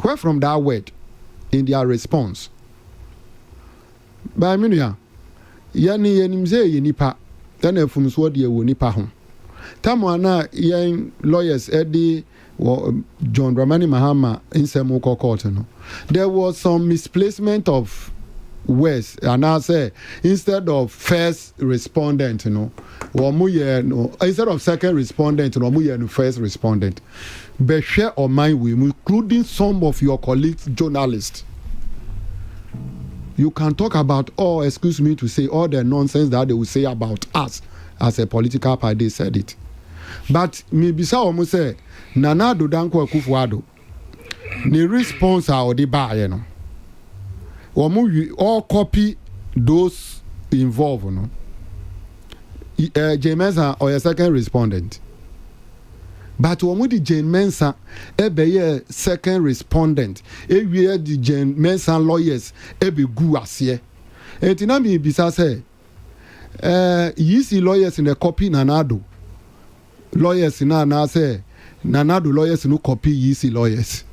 where from that word in their response by menua yɛne yɛnim sɛ yɛ nipa ɛna afumsoɔ deɛ wɔ nipa ho tamo ana yɛn lawyers ɛde John Dramani Mahama nsɛm wokɔ court no there was some misplacement of words and I say instead of first respondent no instead of second respondent no first respondent but share on my way including some of your colleagues journalists. You can talk about excuse me to say all the nonsense that they will say about us as a political party. They said it, but maybe some almost say Nana Addo Dankwa Akufo-Addo the response are the buy no all copy those involved no Jane Mensah or your second respondent but the Jane Mensah ebe second respondent the Jane Mensah lawyers ebe gu asie etina mi bisa say yisi lawyers in the copy Nana Addo lawyers na say Nana Addo lawyers no copy yisi lawyers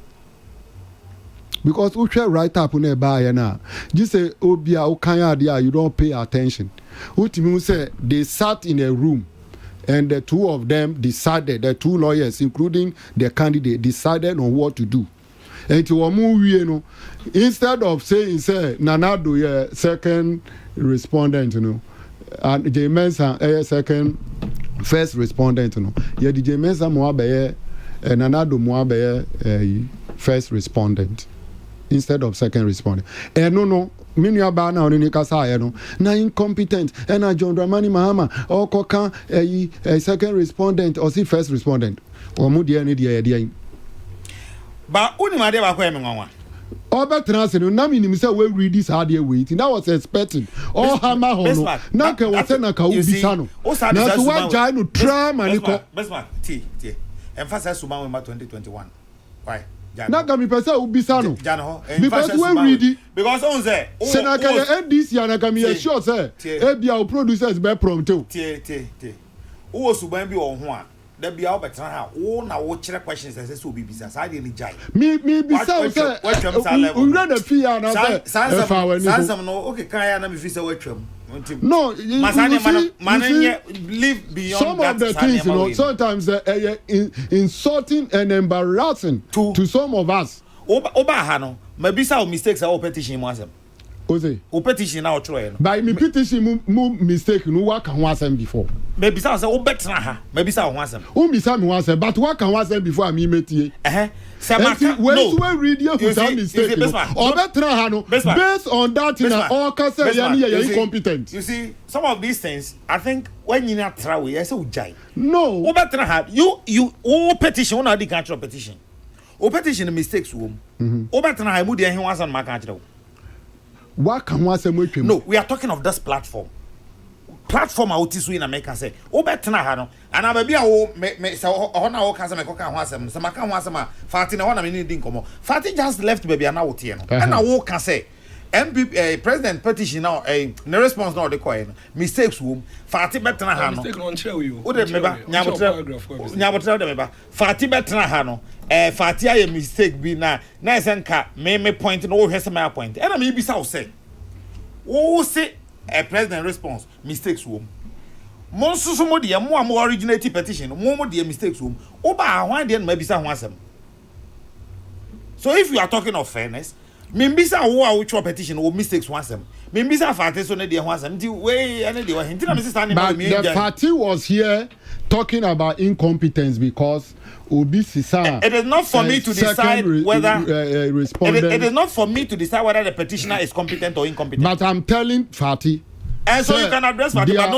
because we share right up on a buyer now. Just say obia ukanya you don't pay attention. Ultimately say they sat in a room and the two of them decided, the two lawyers including the candidate decided on what to do. And to you know, instead of saying say Nana Addo second respondent, you know, and Jane Mensah second first respondent, you know. Yeah, the Jane Mensah moabe Nana Addo moabe first respondent instead of second respondent. No, minua ba na oni kasa no na incompetent na John Dramani Mahama or koka a second respondent or see first respondent. Omo de ani de ye ba uni ma de ba ko emi nwanwa Obetrans no na minim say we read this hard here wait that was expecting all hammer hono na ke wo say na ka ubisa no na so wa jai no drama ni ko besma ti emphasize Suma Wema 2021 why na ga mi pese ubisa no because we read it because on say na ka NDC na ka mi sure say e bia o producers be prompt o wo suban bi wo ho a da bia wo betra ha wo na wo kire questions say so obi bisa sa de ni jai mi bisa o say we read the fear na say sansam no okay kan ya na mi fi say watwam no live beyond some of the things you know sometimes insulting and embarrassing to some of us oba ha no mabisa o mistakes o petition mu asem Oze o petition na o tro no by me petition mu mistake no wa kan ho asem before mabisa say o betra ha mabisa o ho asem o misa me ho asem but wa kan ho asem before am metie no we read you without mistake or betra ha no based on that na all ka say you incompetent. You see some of these things I think when you not try I say ujai no o betra ha you o petition una di control petition O petition mistakes wom. O better na mu dey he wan san maka akire. What can one say mwetwem? No, we are talking of this platform. Platform out is in America say, "O better na ha no." And I be a me say ho na wo kan say me koka ho asem. Say maka ho asem a Fati na ho na me need nkomo. Fati just left baby na wo tie no. And na wo kan say MP president petition now no response now the coin mistakes wom Fati better na ha no. Mistake no nchire you. O de meba nyabotra de meba. Fati better na ha no. Fati aye mistake bi na esenka me point no wo hwese my point. And me bi sa wo say. Wo say a president response mistakes wom monsusu mo de mo originate petition mo de mistakes wom oba hwan de na bisa ho asem. So if you are talking of fairness me bisa wo a which petition wo mistakes one asem me bisa Fati so na de ho asem nti we ene de wo hinti na me sister ni but me the party was here talking about incompetence because Obi Sisa. It is not for me to decide whether it is not for me to decide whether the petitioner is competent or incompetent. But I'm telling Fati. And so you can address Fati, but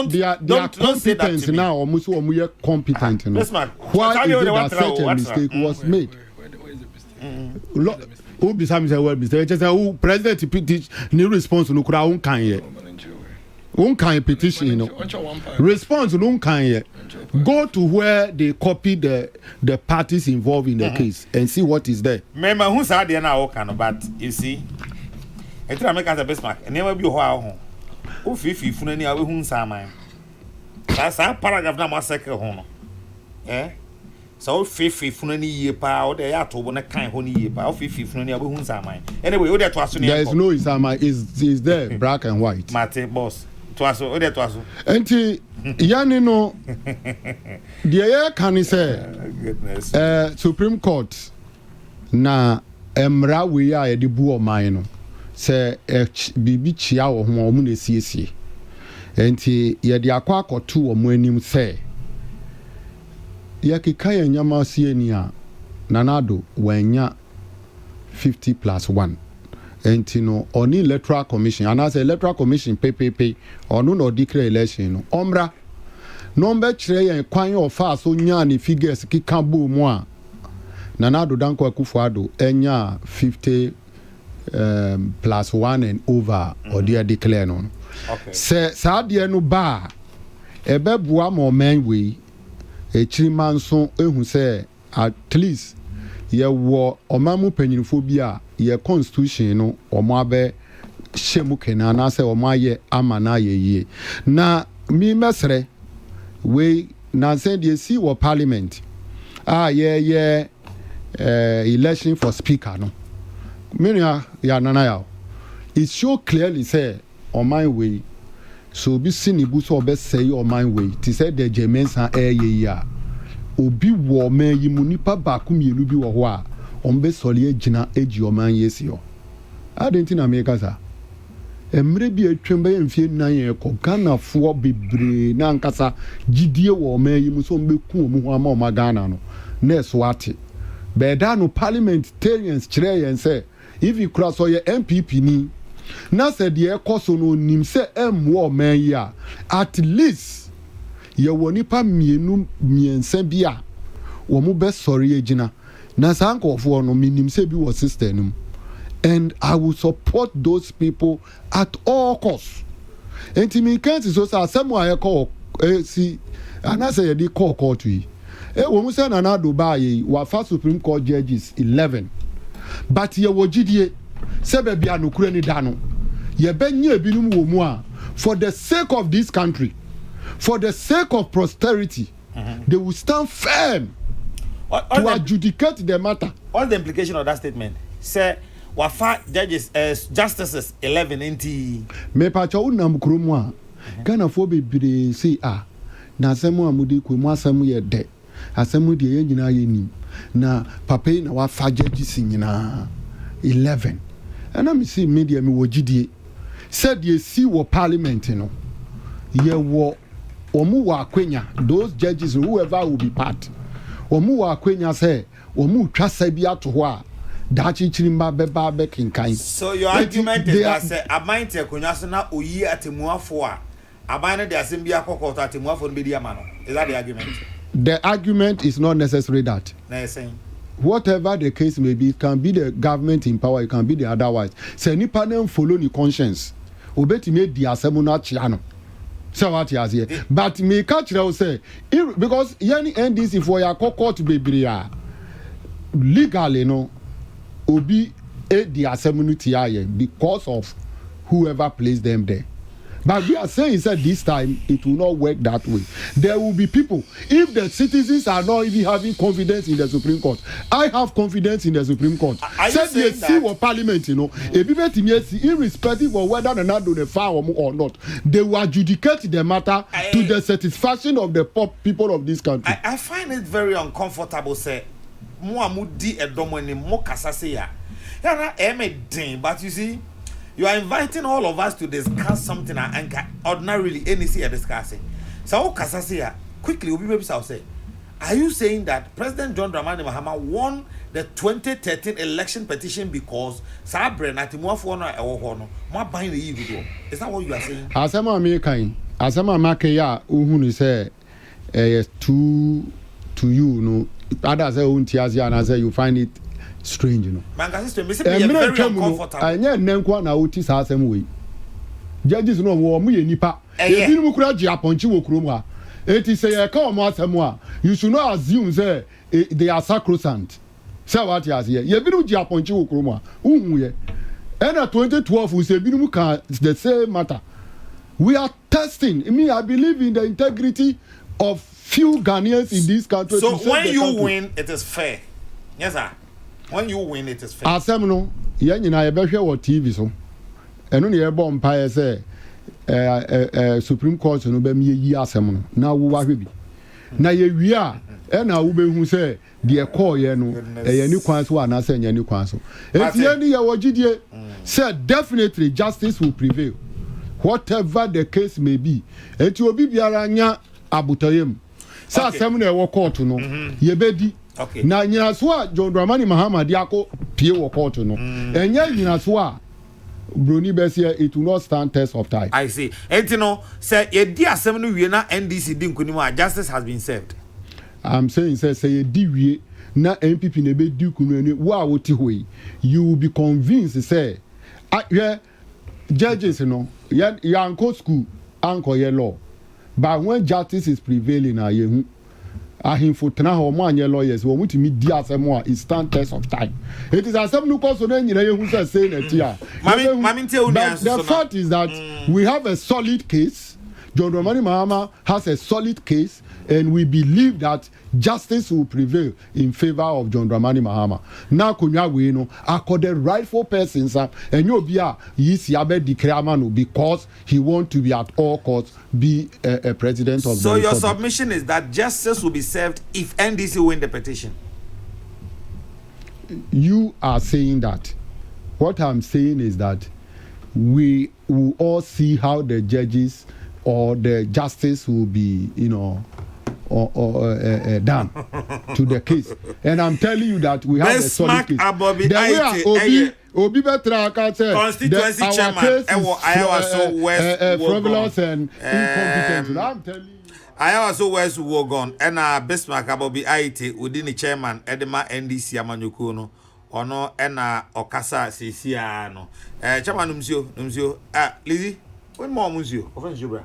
don't say that to me. Now, almost competent. Why is it that such a mistake was made? Where is the mistake? Obi Sami say well mistake. Just say president petition new response no kura un kan ye. Un kan petition you know. Response no kan ye. Go to where they copy the parties involved in the case and see what is there. Remember who said they na work but you see I try make as a best mark and never be ho o fifi funu ni awe hu sama sa paragraph na masake ho no so fifi funu ni yie pa o de ya to bo na kan ho ni yie pa o fifi funu ni awe hu sama anyway o de to aso ni there is no isama is there black and white mate boss to aso o de to aso enti yani no the air can say Supreme Court na emra we a de bu o man no say bibi chia wo ho o mu na siesie enti ye de akwa akoto o mu anim say ye keka ya nyama sie ni a nanado wanya 50+1 enti no oni electoral commission and as electoral commission ppp onu no declare election no omra number kire yen kwan of fast so nya ni figures kika bo mu a nanado danko akufuado enya 50+1 and over or they declare no okay sa de no ba ebebua mo men we echiriman so ehun say at least ye wo omamu panyinfo bi a ye constitution no omo abe shemu kenana say omo aye amana ye na mi mesre we na say dey see wo parliament election for speaker no menya ya nana ya it show clearly say on my way so bi sinibu so obe say on my way ti say the jemensa ya obi wo man yi mu nipa ba ku mienu bi wo ho a on be sole agina agi o man yesi yo adenti na me kasa emre bi atwem be mfie nan ye ko Ghana fo bebre na nkasa gidie wo man yi mu so mbe ku mu ho ama o ma Ghana no na so ate be da no parliamentarians kire yen say if you cross or your MPP ni na said the ekoso no nim say emwo man yi a at least ye woni pa mienu miensa bia wo mu be sori agina na sankofo no minim say bi wo sister num and I will support those people at all costs enti mi kan so say asemu aye call si ana say ye di call court wi wo mu say na na do ba ye wa fa Supreme Court judges 11 but ye wo gidie se be bia no kura ni da no ye benya ebinum wo mu a for the sake of this country for the sake of prosperity they will stand firm to adjudicate the matter. All the implication of that statement say wafa judges justices 11 enti me pa cho unam kromu a Ghana fo bebre say na asemu amudi ko mu asemu ye de asemu de ye nyina ye nim na papa na wafa judges nyina 11 and I see media me wo gidie said ye see wo parliament no ye wo omu wa akwenya those judges whoever will be part omu wa akwenya say omu twasa bi ato ho a dachi chirimba beba be kinkan. So your argument is that say amount akwenya so na oyi atemuafo a abane de asem bi akoko to atemuafo no be di ama no is that the argument? The argument is not necessarily that. Na saying whatever the case may be, it can be the government in power, it can be the otherwise. Say any panel follow the conscience. Obeti made the assembly chiano. So what he has here. But me catch now say because any NDC for your court to be legally no obi the assembly TIA because of whoever placed them there. But we are saying that this time it will not work that way. There will be people. If the citizens are not even having confidence in the Supreme Court, I have confidence in the Supreme Court. Said you see what Parliament, irrespective of whether or not do the file or not, they will adjudicate the matter to the satisfaction of the people of this country. I find it very uncomfortable. Say, Muamudi edomoni mo kasaseya. But you see. You are inviting all of us to discuss something and ordinarily NEC are discussing. So, Kasasia, quickly, I'll say, are you saying that President John Dramani Mahama won the 2013 election petition because Sabre Natimuafono or more buying the video? Is that what you are saying? Asama American, Asama Makaya, who say, to you, no, others say, and I say, you find it strange, you know. Very uncomfortable. I never na uti sa asem we. Judges no wo mu ye nipa. E bi mu kura ji aponchi wo kuro mu a. Eti say e ka o mu asem a. You should not assume say they are sacrosanct. Say what you say. Ye bi nu ji aponchi wo kuro mu a. Unhu ye. And 2012 we say bi nu can the same matter. We are testing. I believe in the integrity of few Ghanaians in this country. So when you win, it is fair. Yes, sir. When you win, it is fair. Asem no, ye nyina ye behwe wo TV so. Eno ne ye bo mpa ye say Supreme Court no be me yi asem no. Na wo wa hwe bi. Na ye wi a na wo be hu say de call ye no ye ni kwan so ana say nya ni kwan so. Eti ye ni ye wo gidie say definitely justice will prevail. Whatever the case may be. Eti obi biara nya abutayem. Sa asem na e wo court no ye bedi. Okay. Na nyinaso John Dramani Mahama diako pie wo court no. Enya nyinaso Bruni Bessia, it will not stand test of time. I see. Etino say ye di asem no wie na NDC di nkunimo justice has been served. I'm saying say ye di wie na MPP ne be di kunu ni wo a woti hoyi. You will be convinced say judges no ya anko school anko ye law. But when justice is prevailing na ye hu ahimfo tena ho mo anye lawyers wo mutimi di asem a it stand test of time. It is asem no cause na nyina ye hu say na ti a the fact is that we have a solid case. John Dramani Mahama has a solid case, and we believe that justice will prevail in favor of John Dramani Mahama. Now kunya we no accord the rightful persons and you be a yisi abe declare manu because he want to be at all costs be a president of so the your republic. submission is that justice will be served if NDC win the petition. You are saying that. What I'm saying is that we will all see how the judges or the justice will be, done to the case. And I'm telling you that we have a solid case. The Obi Betra can say constituency chairman frivolous and incompetent. I'm telling you. I also was Wogon and Bismarck Abobi IT within the chairman Edema NDC Amanyukuno or no and Okasa Sisiano. Chairman Numsio, Lizzie. When more Musio, offense you,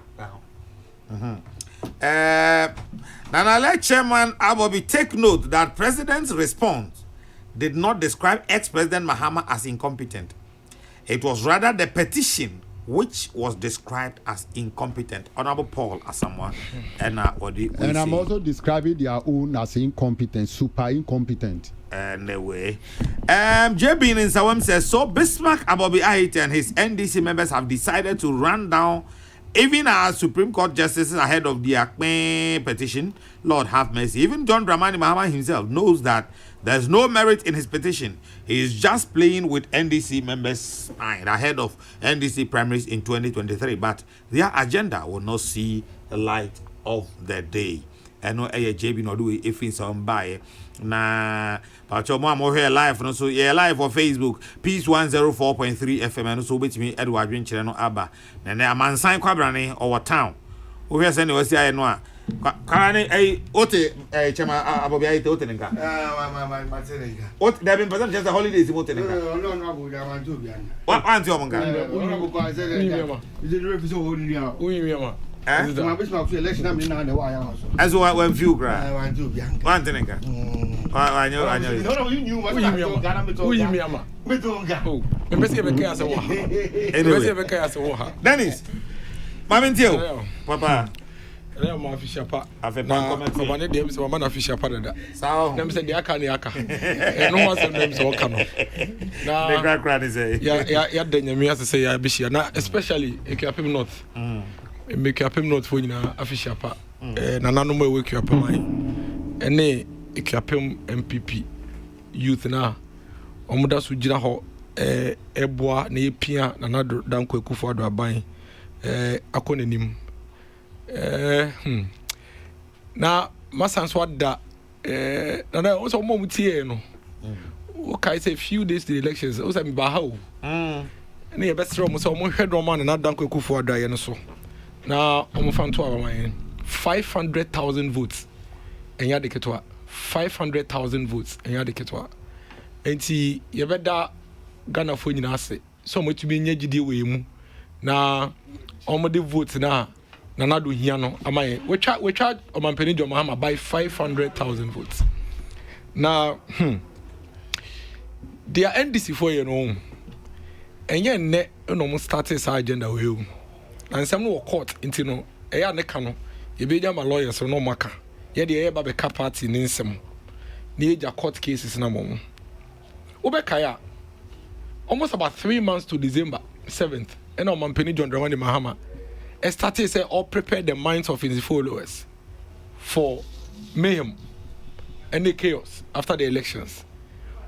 Now, let Chairman Abobi take note that President's response did not describe ex-President Mahama as incompetent. It was rather the petition which was described as incompetent. Honorable Paul Asamoah and I'm also describing their own as incompetent, super incompetent. Anyway, JB in Sawam says so. Bismarck Abobi Ahiti and his NDC members have decided to run down even our Supreme Court justices ahead of the Akme petition. Lord have mercy. Even John Dramani Mahama himself knows that there's no merit in his petition. He is just playing with NDC members' mind ahead of NDC primaries in 2023. But their agenda will not see the light of the day. I know JB no do if it's on by. Na pacho mo here live no so yeah live for Facebook Peace 104.3 FM and so betimi Edward Winchire no aba na amansan kwabra ne over town we hear say no see no a Kwane ote chama abobia ite ote nka. My tenenga. What there been present just the holidays ote nka. No, I want to be. What anti omonga? Is it ready to hold you out? Uyi mama. My business of election I'm in now the wire also. As one few cry. I want to be. One nka. I know. No, you knew what I Uyi mama. We don't go. Oh, me pese be kai ase wo ha. Pese be kai ase wo ha. Dennis. Mama ntio. Papa. Ele ma official pa. Na Papa ne dem se mama na official pa dada. Sao. Nem se de aka ne aka. No one se nem se o ka no. Na the crack is say. Ya da nyame ase say ya bishia na especially Ekiapem North. Me Ekiapem North fo nyina official pa. Na nanom e we Ekiapem man. Ene Ekiapem MPP youth na omuda so gira ho eboa na epia na nado danko ekufo ado aban akonanim na masanso ada na o so mo mutie no o kai say few days to the elections o say me ba ha o na ye besro mo so mo hwedo man na danko ekufo ado aye no so na o mo fanto abaman 500,000 votes enya de ketwa 500,000 votes enya de ketwa enti ye beda Ghana fo nyina ase so mo tumi nya gidie we mu na omode vote na do hia no amaye we twa omampani jo mahama by 500,000 votes na their NDC for you know enye ne no mo start this agenda we hu na nsem no court enti no eya ne ka no ye be ma lawyers no maka ye de ye ba be ka party ni nsem na eja court cases na mo Ubekaya, almost about 3 months to December 7th, and our Mampeni John Dramani Mahama started say all prepare the minds of his followers for mayhem and the chaos after the elections.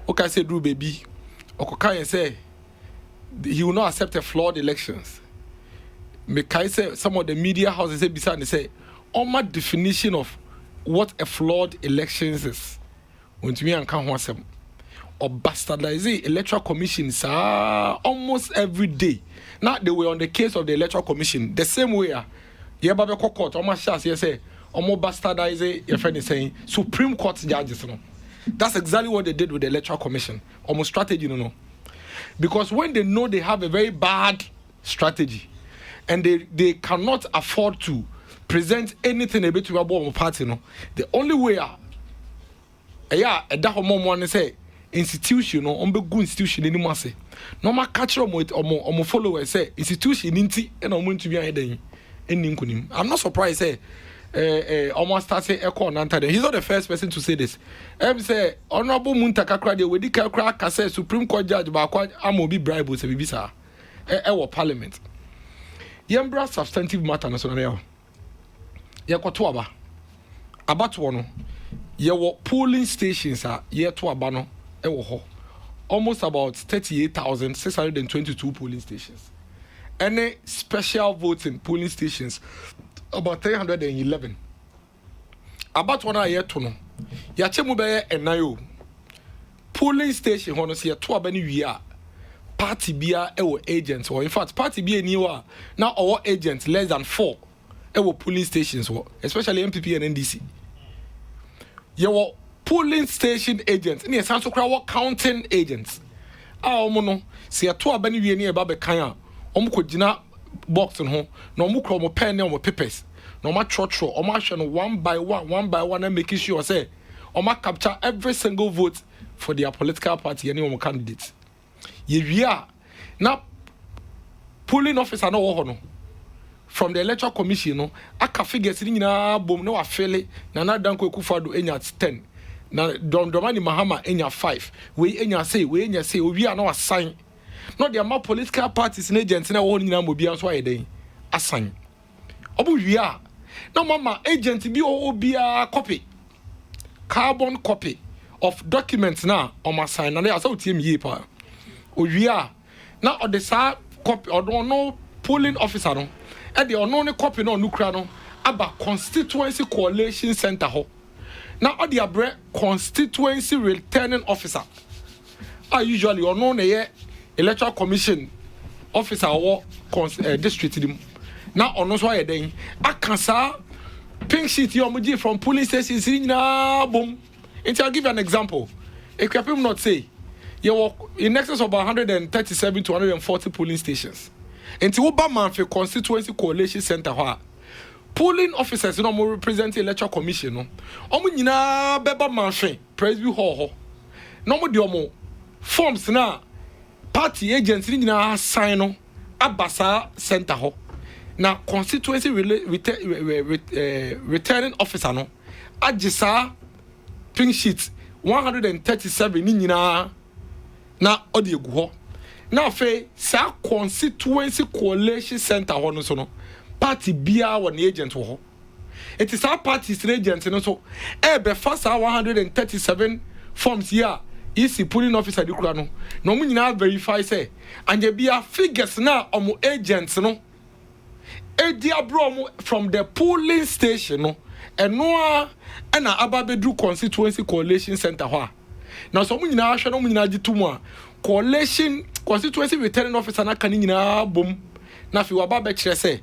Okay, say Drew baby, Okokai say he will not accept a flawed elections. Mekai say some of the media houses say beside say on my definition of what a flawed elections is. When to me and can't want some. Or bastardizing electoral commissions almost every day. Now they were on the case of the electoral commission the same way. Yeah, Baba Court, almost shots, yes, almost bastardizing your friend is saying Supreme Court judges. No, that's exactly what they did with the electoral commission. Almost strategy, no. Because when they know they have a very bad strategy and they cannot afford to present anything a bit to a party, no, the only way that one say institution no on be good institution any more say no ma catch omo followers say institution inti and omo to be ahead any nkunim. I'm not surprised say almost start say echo nanta. He's not the first person to say this. Say honorable Muntaka Kra de wedi ka say Supreme Court judge ba kwa amobi bribe say bibisa e parliament yembra substantive matter no so na ye kwato aba abato no ye wo polling stations ye to aba no almost about 38,622 polling stations. Any special voting polling stations about 311. About 1 year to no. Yachemu be enayo. Polling station hono se to abani wia. Party bia ewo agents or in fact party bia niwa now our agents less than 4 ewo polling stations especially MPP and NDC. Yewo polling station agents in so crowd counting agents omo no se to abani wie ne e ba be kan a omo kogina box no na omo kro omo pen ne omo papers na omo trotro omo ahwe no one by one and making sure say omo capture every single vote for their political party and omo candidates ye wia na polling officer no wo no from the electoral commission no aka figures ni nyina bom na wa fele na danko ekufado enya 10 na Dramani Mahama enya 5 we enya say obi a na wasan no the amount political parties and agents na wo nyina mobi anso ayeden asan obu wia na mama agent bi obi a copy carbon copy of documents na o ma sign na ya so tiem yi pa o wia na o de sa copy o no polling officer no e de ono ne copy no nukra no aba constituency coalition center ho now all the abre constituency returning officer are usually or known electoral commission officer or district dim now on so then akansa pink sheet you omuji from police stations boom. And I'll give you an example. If you not say you walk in excess of 137 to 140 polling stations. Until Obama for constituency coalition center polling officers no more represent the electoral commission no. Omo nyina beba manhwe Presby Hall. No mo de omo forms na party agents ni nyina sign no abasa center ho. Na constituency returning officer no agisa pink sheet 137 ni nyina na odi egu ho. Na fe sa constituency coalition center ho no so no party bia won agent ho. It is our party's agent no so be first 137 forms here is polling officer di kura no. No mu nyina verify say anje bia figures na omo agents no edi abro from the polling station no eno na ababedu constituency coalition center ho. Now so mu nyina hwe no mu nyina gitumu a coalition constituency returning officer na kan nyina bom na fi waba be kire say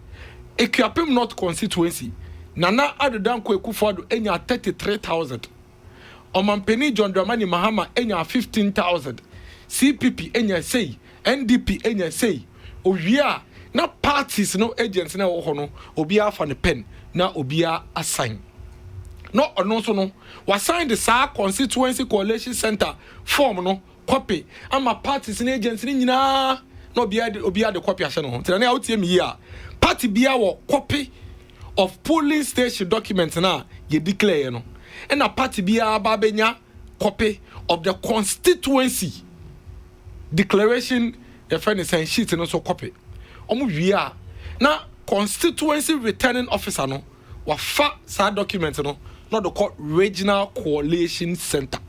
Equiapem North constituency Nana Adodanko Ekufuado enya 33,000 Omampeni John Dramani Mahama enya 15,000 CPP enya say NDP enya say owia na parties no agents na wo ho no obia fa ne pen na obia assign no ono so no wa sign the sa constituency coalition center form no copy ama parties na agents ni nyina no obia de copy ahye no ho tena na wotie mi ya party bia wo copy of polling station document na ye declare no and a party bia ba benya copy of the constituency declaration the friend is saying sheet no so copy omu wia na constituency returning officer no wa fa sa document no not the court regional coalition center.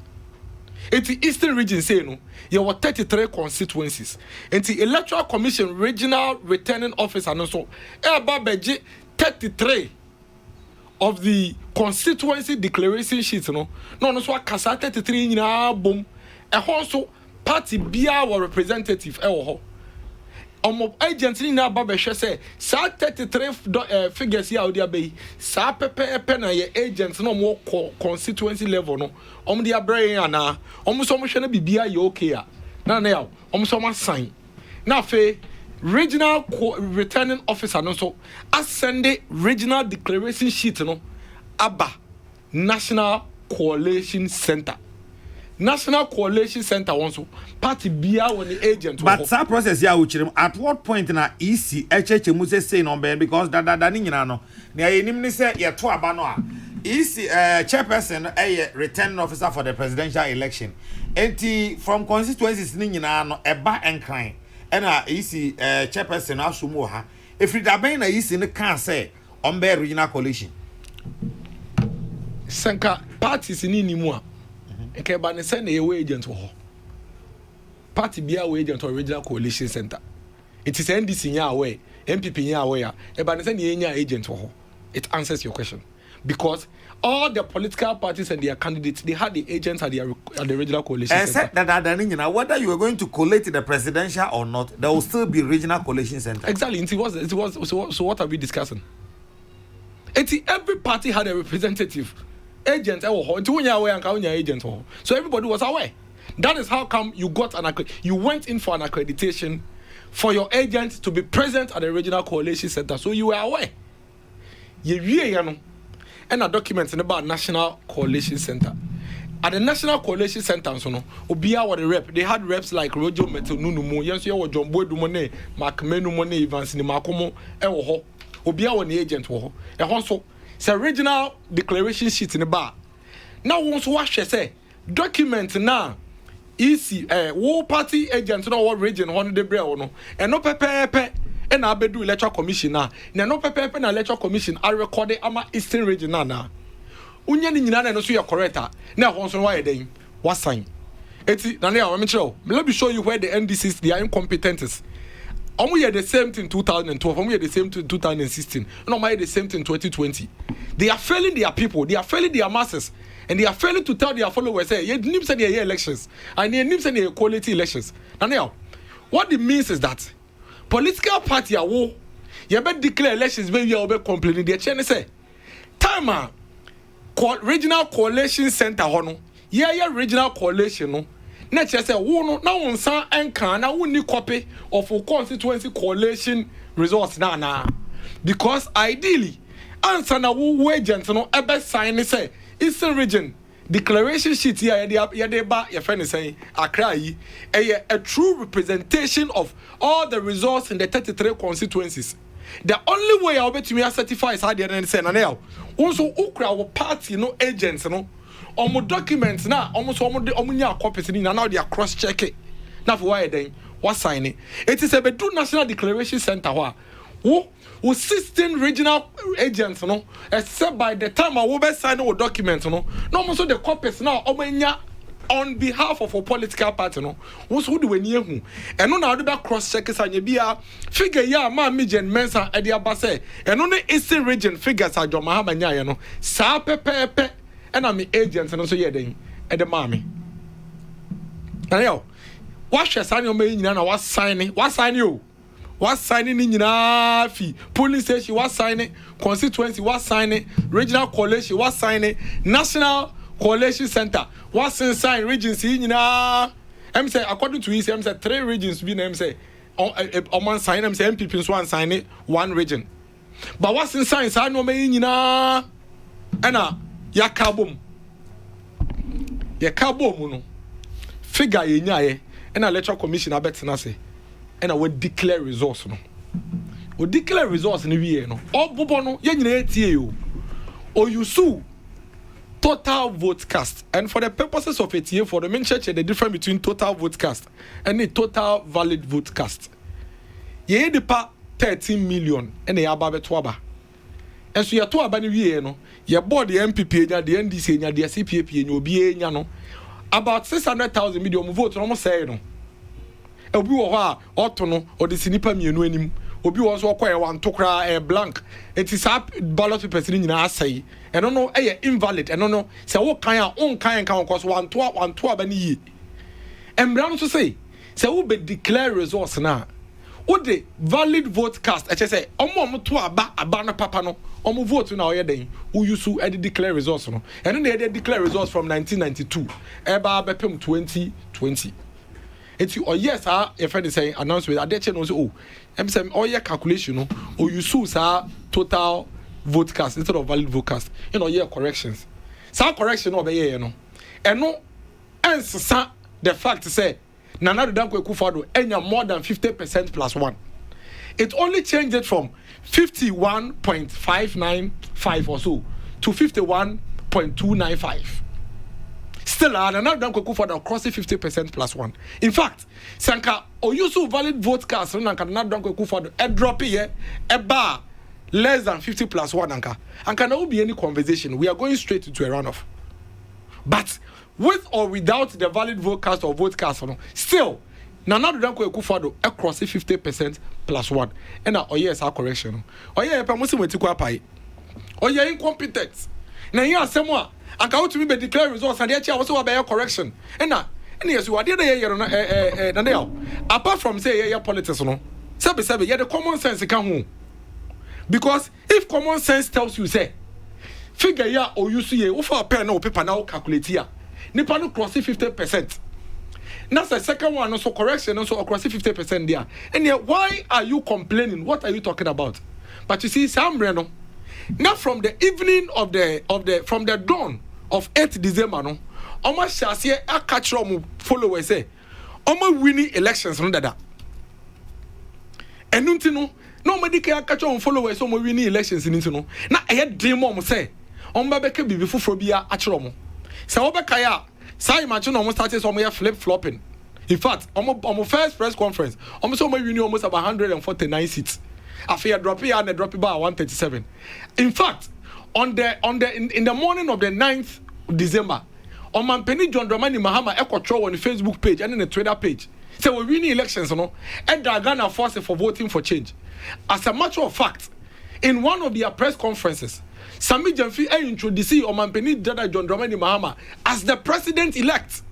It's the Eastern region say no you were 33 constituencies and the electoral commission regional returning officer no so beji 33 of the constituency declaration sheets no so kasa 33 nyina bom e ho so party bia were representative e wo ho omo agent ni na ba be hwe say sa 33 figures ya odi abai sa pepe na ye agents no mo constituency level no omo dia brain ana omo so mo hwe na bibia ye okay a na ya omo so ma sign na fe regional returning officer no so ascend regional declaration sheet no aba national coalition center also party bia when the agent but that process ya uchirim at what point na EC mu say no be because da ni nyina no na yenim ni say ye to aba no a EC chairperson returning officer for the presidential election enti from constituencies ni nyina no eba enkran ena EC chairperson asumu ha efri da ben na EC ne kan say on be regional coalition sanka parties ni mu a okay, but send a agent ho. Party be a agent or regional coalition center. It is NDC nya away, MPP nya away. But send a agent ho. It answers your question because all the political parties and their candidates they had the agents at the regional coalition center. Said that whether you are going to collate the presidential or not, there will still be regional coalition center. Exactly. So what are we discussing? Every party had a representative. Agent agent so everybody was aware. That is how come you got you went in for an accreditation for your agent to be present at the regional coalition center, so you were aware. And a document about national coalition center. At the national coalition center, so no, Obia was the rep. They had reps like Rojo Metal Nunumo, Yansu John Boy Dumone, Mark Menu Money, Evans Nimakomo, Ewo, Obia was the agent. And also it's a regional declaration sheet in the bar. Now once watch say document now easy wo party agent no what region one de bre no and no pepe and na bedu electoral commission na no pepe na electoral commission are recorded ama Eastern region na unya ni nyina na no so you correct na ho so why den what sign eti na na me chiro let me show you where the NDCs they are incompetent. Omo the same thing in 2012, omo the same thing in 2016, and omo the same thing in 2020. They are failing their people, they are failing their masses, and they are failing to tell their followers, say, you need to say elections, and you need to say quality elections. Now, what it means is that political party are war, you better declare elections when you are complaining. They say, time regional coalition center hono yeah regional coalition no na che say wo no na won san enkan na won ni copy of a constituency coalition results na because ideally answer na wo agent no ebe sign say Eastern region declaration sheet here ya ba your friend is saying Accra yi a true representation of all the results in the 33 constituencies. The only way I'll bet me certify is how the end say na now also ukra our party no agents no omo documents na almost omo nya copies ni na now they are cross check it na for why then what sign it is a bedu national declaration center wo 16 regional agents no except by the time I will be sign our documents no almost the copies now omo nya on behalf of a political party no wo so do weni ehu eno na do be cross check sanye bia figure ya ma mijen mensa e dia ba say eno ne Eastern region figures adwoma ha manya ye no sa pepepe ena me agents no so ye den e de ma me na yo wa hwe sanye o me nyina na wa sign yo wa sign ni nyina fi police station wa sign constituency wa sign regional coalition wa sign national coalition center what's inside regions nyina em say according to his em say 3 regions be em say on sign em say MPP so one sign one region but what's inside say no me nyina ana yakabom no figure yenyaye na electoral commission abetina say na we declare results no we declare results ni wie no obobo no ye nyina etie yo o yusu total vote cast, and for the purposes of it here, for the main church, the difference between total vote cast and the total valid vote cast. Ye de pa 13 million and the ababe twaba. And so ya to abani wie no, ye board the MPP nya, the NDC nya, the CPP nya, obi nya no. About 600,000 million vote no mo say no. E obi wo ha oto no or the sinipa mienu anim. Obi won so kwere wan tokra blank. It is up ballot papers ni nyina asai. Eno no invalid. Eno no se wo kan a on kan cause wan to aba ni yi. Embra no so say se wo be declare results na. Wo de valid vote cast. E say omo to aba na papa no. Omo vote na oye den. Wo use e declare results no. Eno na e declare results from 1992. Eba bepem 2020. It's yes, your friend is saying announcement. I did no so I'm saying calculation no or you use total vote cast instead of valid vote cast. Corrections. Some correction over here, and no answer the fact to say Nana Dankwe Kufado enya more than 50% plus 1. It only changed it from 51.595 or so to 51.295. Still, Nana Dankwe Kufado crossing 50% plus 1. In fact, Sanka or you so valid vote cast Nana Dankwe Kufado a drop here a bar less than 50 plus 1 anka. And can there be any conversation? We are going straight into a runoff. But with or without the valid vote cast or vote cast, still, Nana Dankwe Kufado across 50% plus 1. And yes, our correction. Pamusi Wetikwa Pai. Incompetent. Now, you are someone. And come to me be declare results and yet also have a correction. And yes, you are there. Apart from say politics, sabi the common sense can home. Because if common sense tells you say figure ya or you see a pen or paper now calculate here. Nipa no cross 50%. That's the second one also correction also across 50% there. And yet why are you complaining? What are you talking about? But you see Sam Breno. Now from the evening of from the dawn of 8th December no almost shall see a catch from followers say almost winning elections no dada and nobody can catch on followers almost winning elections in no na I had dream mom say on babeke bibi fufro bia achromo say obekaya say imagine almost started some flip flopping. In fact on first press conference almost winning almost about 149 seats. After drop here and drop it by 137. In fact, in the morning of the 9th December, on Mampeni John Dramani Mahama Equator on the Facebook page and in the Twitter page, say we're winning elections, and Ghana forced for voting for change. As a matter of fact, in one of their press conferences, Sami Jamfi introduced on Mampeni John Dramani Mahama as the president-elect,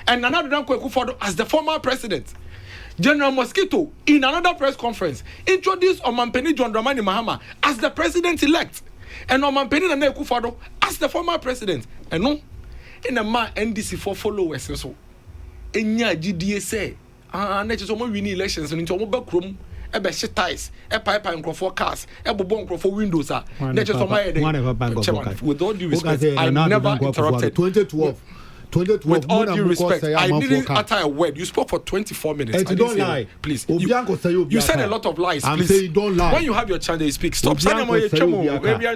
and Nana Dankwe Akufo-Addo as the former president. General Mosquito, in another press conference, introduced Omampeni John Dramani Mahama as the president-elect. And no man penny na Akufo-Addo as the former president. And no, in a man NDC for followers so. Enya GDA say, na just omo win elections into omo back room. Ebe shit ties, pipe microphone cars, bobo microphone windows. With all due respect, I never interrupted. 2012. With all due respect, I didn't utter a word. You spoke for 24 minutes. And you don't lie. Please. You said a lot of lies. I'm please. saying you don't lie. When you have your chance, you speak. Stop. We are in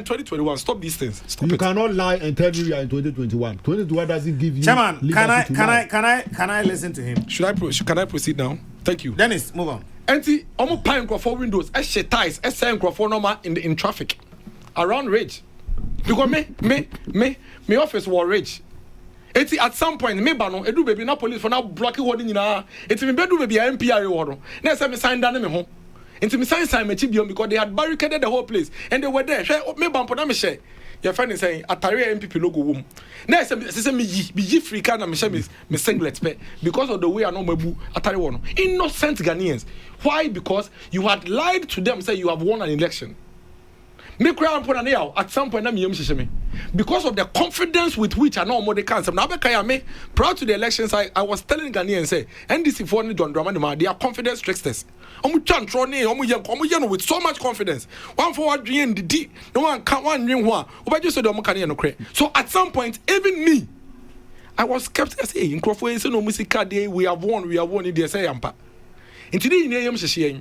2021. Stop these things. Stop you cannot lie and tell me we are in 2021. 2021 doesn't give you. Chairman, can I listen to him? Can I proceed now? Thank you. Dennis, move on. Auntie, almost pine microphone windows, shit ties, microphone normal in traffic around Ridge. Because me office was Ridge. At some point, me bano, edu baby na police for now blocking holding na. It's me bedu baby MPR waro. Next time me sign down me home. Into me sign me chibion because they had barricaded the whole place and they were there. Me bampo na me share. Your friend is saying Atari MPP logo wom. Next time say me free can na me share me singlet pe because of the way I know mebu Atari one. Innocent Ghanaians. Why? Because you had lied to them say you have won an election. Me cry at some point because of the confidence with which I know more they can. Now prior to the elections, I was telling Ghanaians say NDC for John Dramani, they are confidence tricksters. With so much confidence. One forward dream the D, no one can't one dream one. So at some point, even me, I was kept saying in Crawford, no music day, we have won in the say ampa. In today,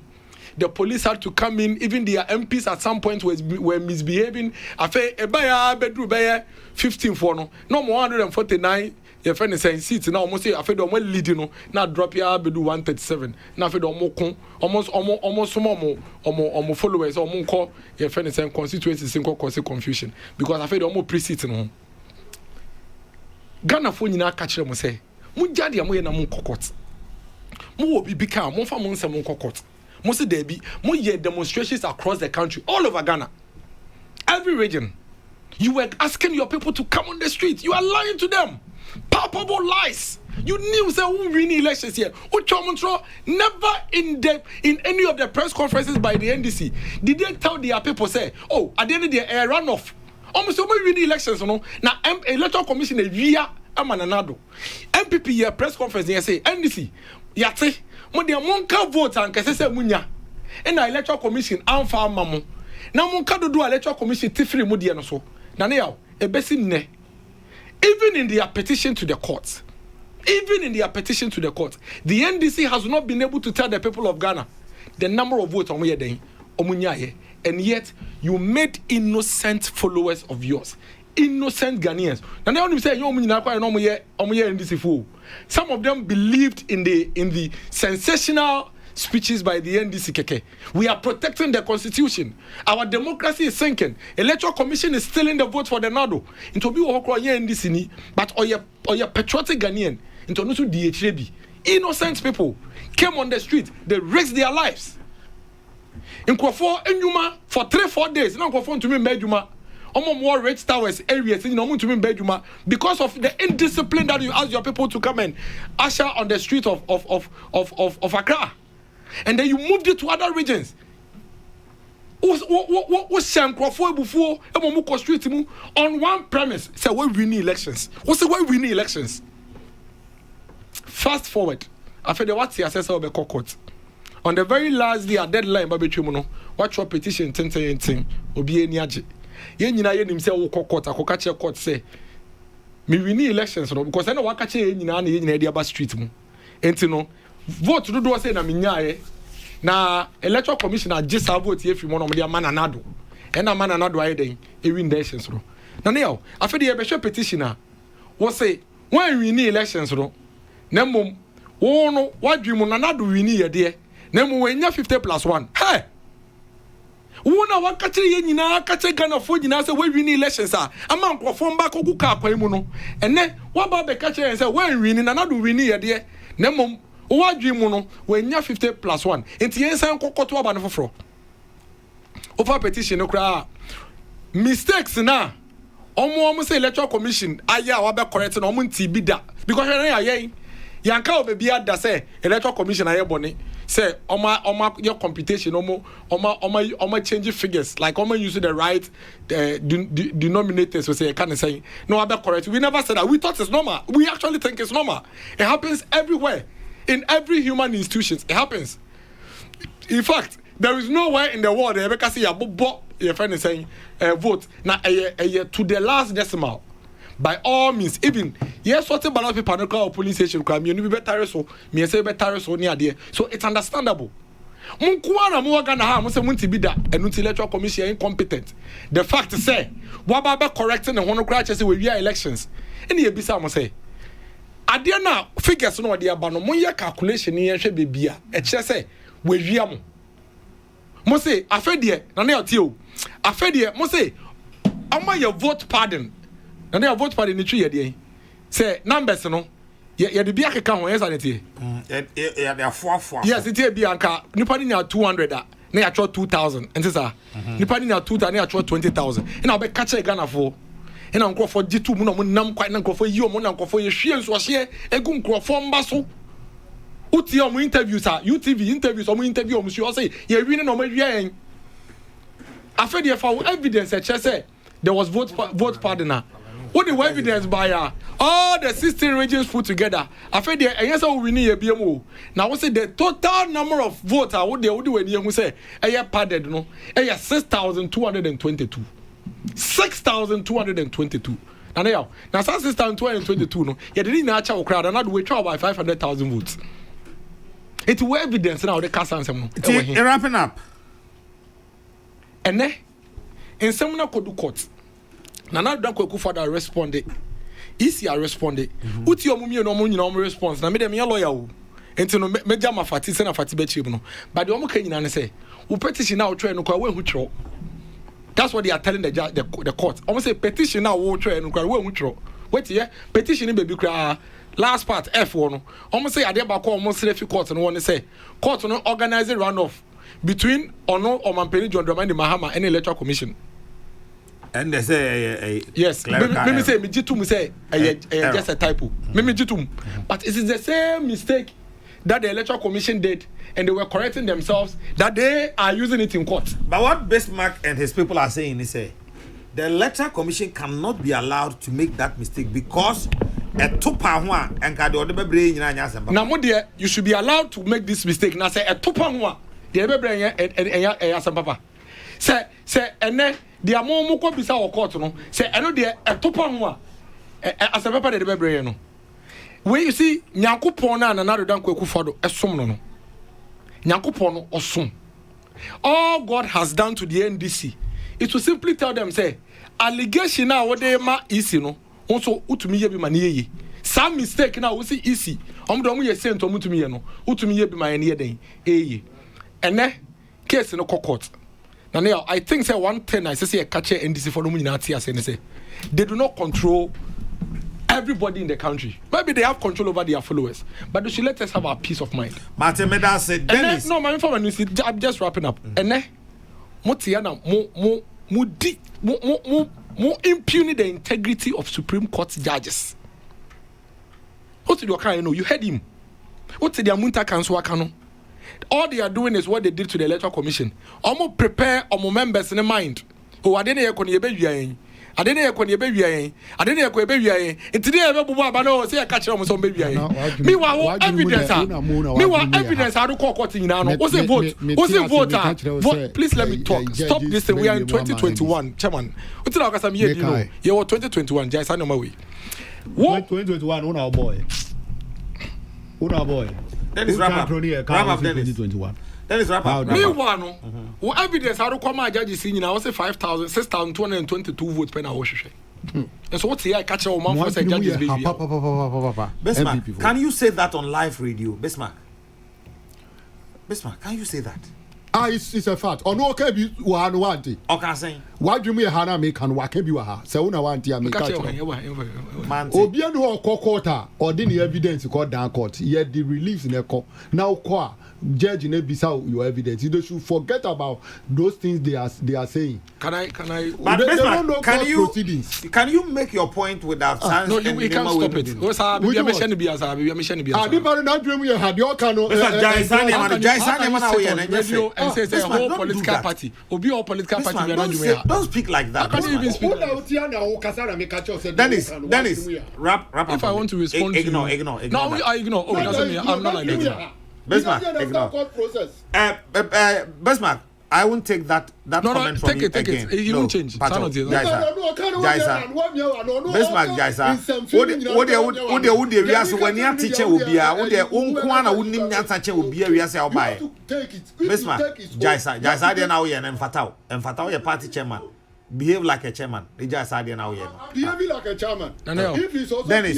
the police had to come in, even their MPs at some point were misbehaving. I feel a buyer 15 for no more 149. Your friend is saying seats now almost say I feel almost leading now drop your bedu 137. Now feel almost almost followers or call your friend is saying constituency single cause confusion because I feel almost pre-seats no. Ghana phone you now catch them say Mujadi amoye na mun kokot. Mu obi bika mo fa mo nsem mun kokot. Most of there more demonstrations across the country, all over Ghana, every region. You were asking your people to come on the street. You are lying to them. Palpable lies. You knew say who win elections here. Never in any of the press conferences by the NDC did they tell their people say, oh, at the end of the year, runoff. Almost all win elections, you know. Now electoral commission is via Amananado. MPP here press conference here say NDC. Yate. Mo de monka vote and kese se munya and the electoral commission amfa amamu na monka do electoral commission tifri mu de no so na ne yaw e besi ne even in their petition to the court the NDC has not been able to tell the people of Ghana the number of votes omuye den omunyaye and yet you made innocent followers of yours innocent Ghanaians. Now they only say you NDC fool. Some of them believed in the sensational speeches by the NDC keke. We are protecting the constitution. Our democracy is sinking. Electoral Commission is stealing the vote for the Nado. Into be NDC ni, but or your patriotic Ghanaian into no to DHB. Innocent people came on the street. They risked their lives. In Kwafo Enyuma for 3-4 days. Now Kwafo to me Medjuma. More Red Towers areas in Beduma because of the indiscipline that you ask your people to come and usher on the street of Accra, and then you moved it to other regions. On one premise, say we win elections. What's the way we win elections? Fast forward, after the what's the assessor of the court on the very last day deadline, Baby Chumuno, watch your petition 10 Obi Niaji. Yen nyina ye nim se wo kokota kokache court say me win elections no because I know wakache ye nyina na ye nyina dia ba street mu enti no vote do do say na menyae na electoral commission agisa vote ye fi mo no dia mananado e na mananado aye den e win elections no na ne yo afede ye be hwe petition a wo say when win elections no na mom wo no wadwi mu nanado win ye de na mom wenya 50+1 hey wona wakache ye nyina kache Ghana fo nyina se we win elections a ama nkofo mba kogu ka akwan mu no ene waba be kache se we win na do win ye de na mom wadwi mu no wenya 50+1 enti yensan kokoto aba no foforo over petition no kra mistakes na omo say electoral commission aya wa be correct na omo nti bi da because here ya yanka obebi ada say electoral commission aye bone say your computation oma change figures like using the right denominators. So say kind of saying no other correct. We never said that. We thought it's normal. We actually think it's normal. It happens everywhere in every human institutions. It happens. In fact, there is nowhere in the world that ever can say your friend is saying vote now to the last decimal. By all means, even yes, what about people no call police station crime, you be better so, me say better so near there. So it's understandable. Munkuana Muagana ha, Musa Muntibida, and Electoral Commission incompetent. The fact is say, Wababa correcting the one crashes with your elections. Any Bisa must say. Adiana figures no idea about no more calculation here should be beer. A chesse with Yamu. Mose, I fed ye, Nanel Tio. I fed ye, Mose, am your vote pardon? And they vote for the tree again. Say numbers no. Yeah, the beer can yes, and it. Yeah, they are 4. Yes, it is Bianca. Nipani na 200. Na ya 2,000. And sisa. Nipani na 2,000. Na ya 20,000. And I'll be catch a gun for. And I'm going for G2 mun nam quite nan for you mun nan for your sheens was here. A gun for basso. Uti on interviews are UTV interviews or interview monsieur say you're winning on my year. I feel there for evidence that say there was vote partner. What the evidence by all the 16 regions put together? I feel there, and yes, we need a BMO. Now, what's the total number of votes? I would do when you say, a padded, no, 6,222. 6,222. Now, 6,222, no, you didn't actually crowd, and I'd withdraw by 500,000 votes. It's evidence now, the cast answer. Wrapping up. And then, in some could do court. Nana don't go for that responded. Easy I responded. Uti omumi no money no response. Na me dem lawyer. Enti no me jama fati se na fati be chi no. But the omo kanyina ne say, "We petition now try no kwa we hu tro." That's what they are telling the court. Omo say petition now we try no kwa we hu tro. Wait here, petition baby kra last part F1 no. Omo say ade ba ko omo self court no one say court no organize runoff between Ono Omampeni John Dramani Mahama and Electoral Commission. And they say yes. Me say me jitum say just a typo. Me jitum. But it is the same mistake that the Electoral Commission did, and they were correcting themselves that they are using it in court. But what Bismarck and his people are saying is the Electoral Commission cannot be allowed to make that mistake because a tupa one and can do the brain. Now, you should be allowed to make this mistake. Now say a tupa one. The brain and papa. Say and then. The amount of bisa or court no say I know there a topa ho as a papa de bebre no we you see Nyankopon na another dan kwaku fodo esom no Nyankopon no osom. All God has done to the NDC it will simply tell them say allegation na what they ma easy no also utumi ye bi ma ne some mistake na we see easy omdo ye sent omutumi ye no utumi ye bi ma ne ye den ene case no court. Now, I think say one thing I say a catcher NDC for the say they do not control everybody in the country. Maybe they have control over their followers, but they should let us have our peace of mind. Martin Meda said, Dennis. No, my information. I'm just wrapping up. And then, Motiana, more impugning the integrity of Supreme Court judges. What did you know? You heard him. What did the Amunta Council Kano? All they are doing is what they did to the Electoral Commission. Almost prepare our members in the mind. Oh, I didn't hear when you baby. I didn't hear when you baby. I didn't hear when baby. And today I remember say I catch on some baby. Meanwhile, evidence. Meanwhile, evidence. I don't call court in now. What's the vote? What's the vote? Please let me talk. Stop this. We are in 2021, Chairman. What's the last time you know? You were 2021. Just I know my way. What 2021? Una boy. That is wrap up. Dennis. 2021. That is wrap up. Meanwhile, what evidence I don't come my judges in now say 6,222 votes per hour. And so what's here? I catch our man for say judges baby. Bismarck, can you say that on live radio? Bismarck, can you say that? It's a fact. Or no, okay, be one. Okay, saying. Why do you mean Hana make and what can be waha? So una want to make Obian who court or didn't evidence court down court. Yet the reliefs in a court. Now, qua judge in a bisau your evidence. You should forget about those things they are saying. Can I? But can you make your point without science? No, we can't stop it. We are mission to be as I didn't not dream you had your canoe. And says a whole political party. Obi all political party. Don't speak like that. How can you even speak like that? Dennis, wrap up. If I want to respond to ignore. No, I ignore. Oh, doesn't mean I'm not like that. Bismarck, ignore. Bismarck, I won't take that comment from you again. Take it. You won't change. Bismarck, what the reason when your teacher will be what the unkwana wouldn't teacher will be a reason I'll buy. Bismarck, Jaisa, they now and Fatao, your party chairman. Behave like a chairman. They just are now. Behave like a chairman. If he's also Dennis,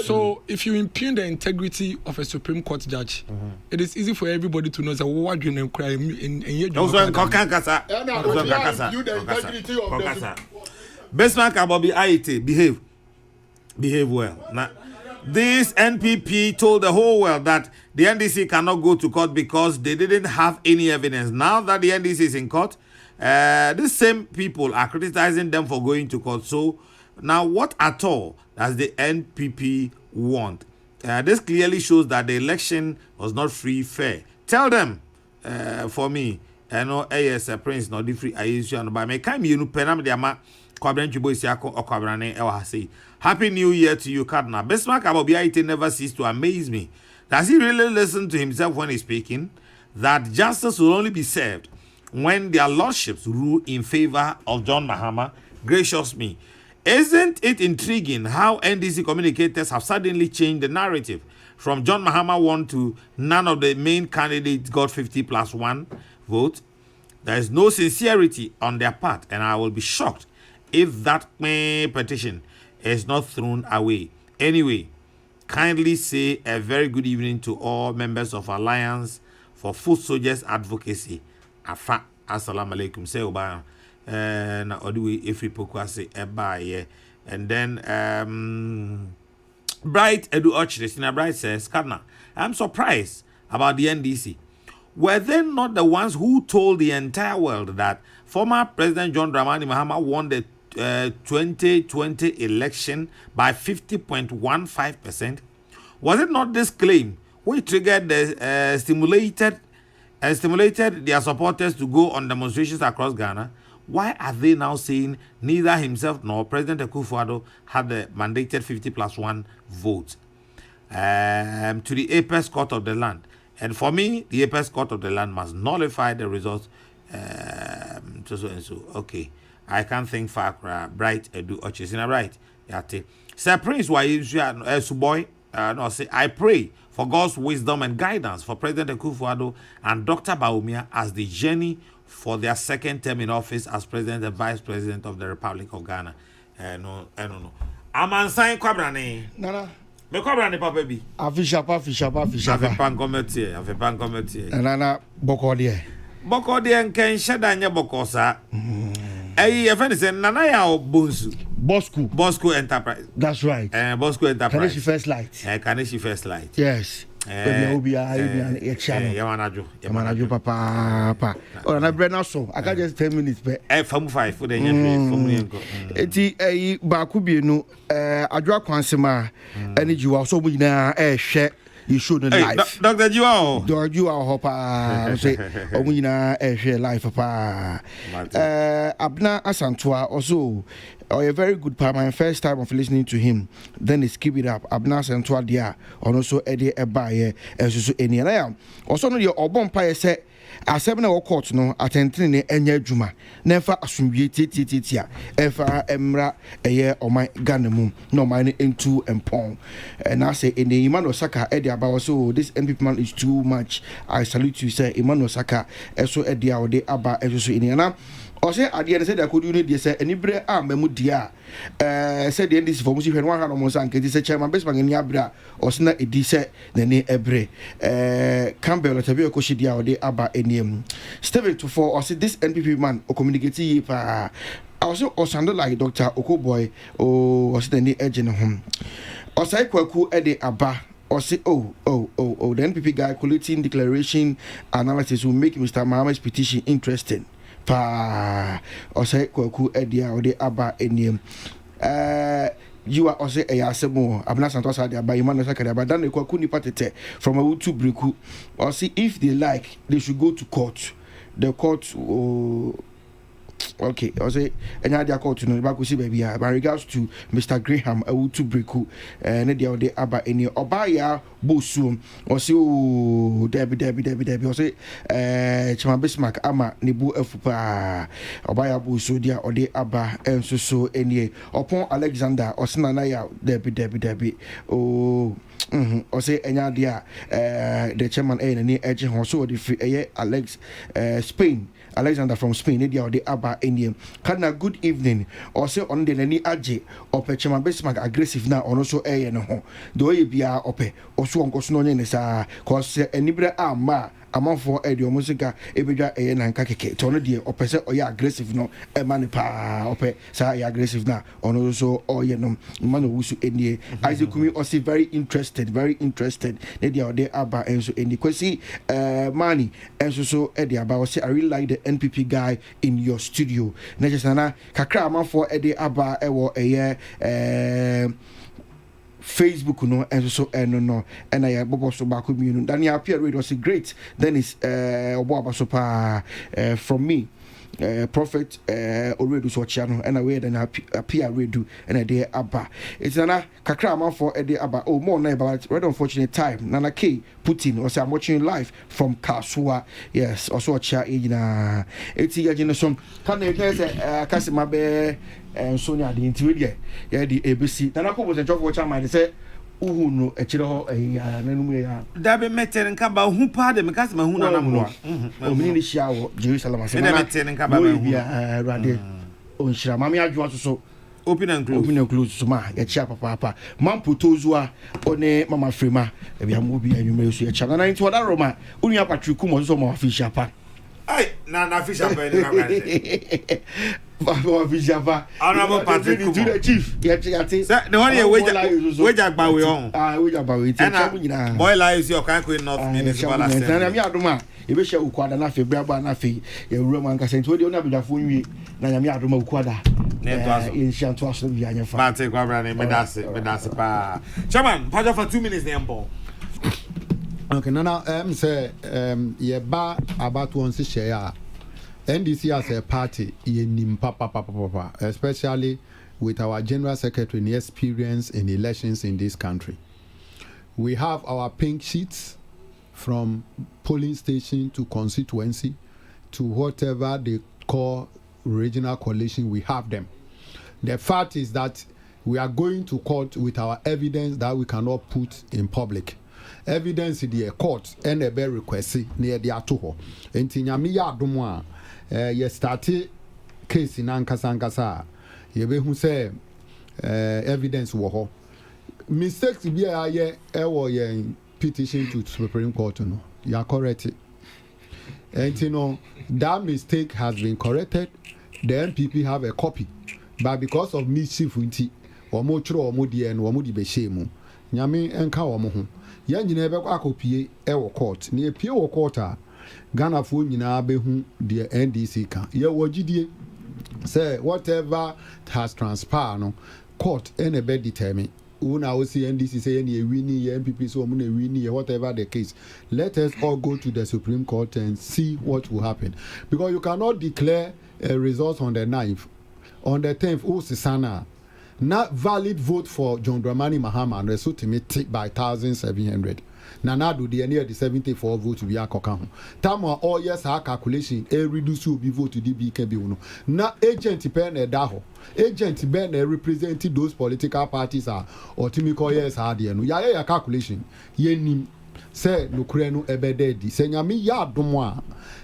so if you impugn the integrity of a Supreme Court judge, it is easy for everybody to know that what you name crime in also in Kokankasa. Bismarck Abobi IET, behave well. Now, this NPP told the whole world that the NDC cannot go to court because they didn't have any evidence. Now that the NDC is in court, these same people are criticizing them for going to court. So now what at all does the NPP want? This clearly shows that the election was not free, fair. Tell them, for me, I know AS Prince not free. I use you by me. Come you penam diama kwabran chibo isiako okwabrane ewa say. Happy New Year to you, Cardinal. Bismarck Abobiaite never ceased to amaze me. Does he really listen to himself when he's speaking? That justice will only be served when their lordships rule in favor of John Mahama. Gracious me. Isn't it intriguing how NDC communicators have suddenly changed the narrative from John Mahama won to none of the main candidates got 50+1 vote? There is no sincerity on their part, and I will be shocked if that petition is not thrown away. Anyway, kindly say a very good evening to all members of Alliance for Foot Soldiers Advocacy. Afa, assalamu alaikum. Say oba na odiwe every pokwa say eba ye. And then Bright Edu Ochresina Bright says, Cardinal, I'm surprised about the NDC. Were they not the ones who told the entire world that former President John Dramani Mahama won the 2020 election by 50.15%? Was it not this claim which triggered the stimulated their supporters to go on demonstrations across Ghana? Why are they now saying neither himself nor President Akufo-Addo had the mandated 50+1 vote to the Apex Court of the land? And for me, the Apex Court of the land must nullify the results. So and so. Okay, I can't think far. Bright Edu Ochesina Bright. Yate. Sir Prince Suboy. No, say I pray for God's wisdom and guidance for President Akufo-Addo and Dr. Bawumia as the journey for their second term in office as President and Vice President of the Republic of Ghana. No. Amansan kwabrane. Nana. Me kwabrane papa bi. Afishapa. Ave pan committee. Nana bokode. Bokode nken sheda nye bokosa. Hey, your friend is Nana ya Bonsu. Bosco Enterprise. That's right. Bosco Enterprise. Kaneshi First Light. Kaneshi First Light. Yes. Yamanaju papa. Oh, na bread now so. I can just 10 minutes pe. From 5 for the year. Eti baako bienu adwa kwansema ene jiwa so mu nyina share you show the life. Dr. Jiwa. Dr. Jiwa hopa say omu nyina share life pa. Abna Asantua also a very good part. My first time of listening to him. Then it's keep it up. Abna Asantua dia also Eddie Ebaye so any and also no your obon pa say asebna wo court no atentene ne enya adwuma na fa asomwie tititia efa emra eye oman Ghana mum no man into empon na say ene Emmanuel Saka edi aba so this NPP man is too much. I salute you say Emmanuel Saka eso edi awde aba eso ene na or say at the end said I could do this any bre memudia said the end this for music when 100 months and say chairman best man in Yabra or sna a dise the ne ebre Campbell at a vehicle shidia or de aba eniem Stephen to 4 or say this NPP man or communicate pa also or sound like Dr. Okoboy or the ne edge in home or say kwaku ede aba or say the NPP guy collecting declaration analysis will make Mr. Mohammed's petition interesting pa or say kwaku ede or de aba eniem you are also a yasemo. I'm not Santos by Imano Sakara, but then the Kwakuni Patete from a Utu Briku. Or see if they like, they should go to court. The court, okay, or say another court to know about baby. By regards to Mr. Graham, a Utu Briku, and the Abba any Obaya Bosum, or say, Debbie, or say, Chama Bismarck, Ama, Nibu Efupa, Obaya Bosudia, or the Abba, and so any upon Alexander, or Sanaya, Debbie, or say Enadia, the chairman A and edge also the Alex Spain. Alexander from Spain, or the Abba Indian. Kana good evening, or say on the Nani Aje, or Pechama Bismarck aggressive now, or also a no. Do you be a ope, or so on Cosnones, cause any ma. Among for Edio Musica, Ebida and Kakeke, Tonadia, or Pesa, or ya aggressive no, a manipa, ope, sa aggressive now, or also, or no, Manu Wusu India. Isaac Kumi also very interested, Nedia or de Abba, and so in the Kwesi, money, and so Eddie Abba, say, I really like the NPP guy in your studio. Najasana, Kakra, among for Eddie Abba, a year, Facebook no and so no and I bobo so back with me Daniel appear read was great then is obo so from me prophet already so channel and away then appear redo and a day abba it's an kakra man for a day abba oh more na about very unfortunate time Nana K Putin or say I'm watching live from Kasua yes also a cha ina it's ya some can you say kasima be Sonia the interior yeah the ABC Nana ko was a job watch man say uhu no echire ho nanumu ya da be metere nka ba hu pa de meka se ma hu na na mo o mini ni hia wo Jerusalem ase na metere nka ba hu rade on hira mama adwo so open and close so ma ya chia papa man potozua one mama frema e bia mo bi anwuma so ya chia na nti oda roma unu ya Patrick mo so mo official pa ai na official pa ni ka Baba Vijava. Honorable Patrick to the chief. The one here wage agba we on. Wage agba we. And boy lies your kan ko North Municipal Assembly. Na mi adoma e be hye ukwada na fe braba na fe ye wura man ka senti odi ona bedafo nwie na nyame adoma ukwada. Ne to aso. In shan to aso bi anyefa. Ma take kwabra ne medase pa. Chairman, page for 2 minutes na mbo. Okay, nana say ye ba about one se share NDC as a party, especially with our General Secretary and experience in elections in this country. We have our pink sheets from polling station to constituency to whatever they call regional coalition, we have them. The fact is that we are going to court with our evidence that we cannot put in public. Evidence in the court and a bear request near the atoho. And Tinyamiya Dumwa. You started case in Ankasa. You be who say evidence wo mistakes be a petition to Supreme Court. No, you are correct. And you know that mistake has been corrected. The MPP have a copy, but because of mischief, or more true or more dear and or more be shame. Nyame enka omo ho. Ya nyina be kwa kopie court. Near pure quarter. Ghana for nyina behu the NDC can ye wogidie say whatever has transpired no court any be determine una o see NDC say any winning MPP so mo na winning whatever the case let us all go to the Supreme Court and see what will happen because you cannot declare a result on the 9th on the 10th o sisana not valid vote for John Dramani Mahama and result by 1,700 Nana do the near the 74 vote to be a cocan. Tama all yes, our calculation, a reduce will be vote to DBK. Na agent pen a daho. Agent ben representing those political parties are or Timiko yes, hard ya calculation. Ye nim say nukure no ebede di se nyame ya adom a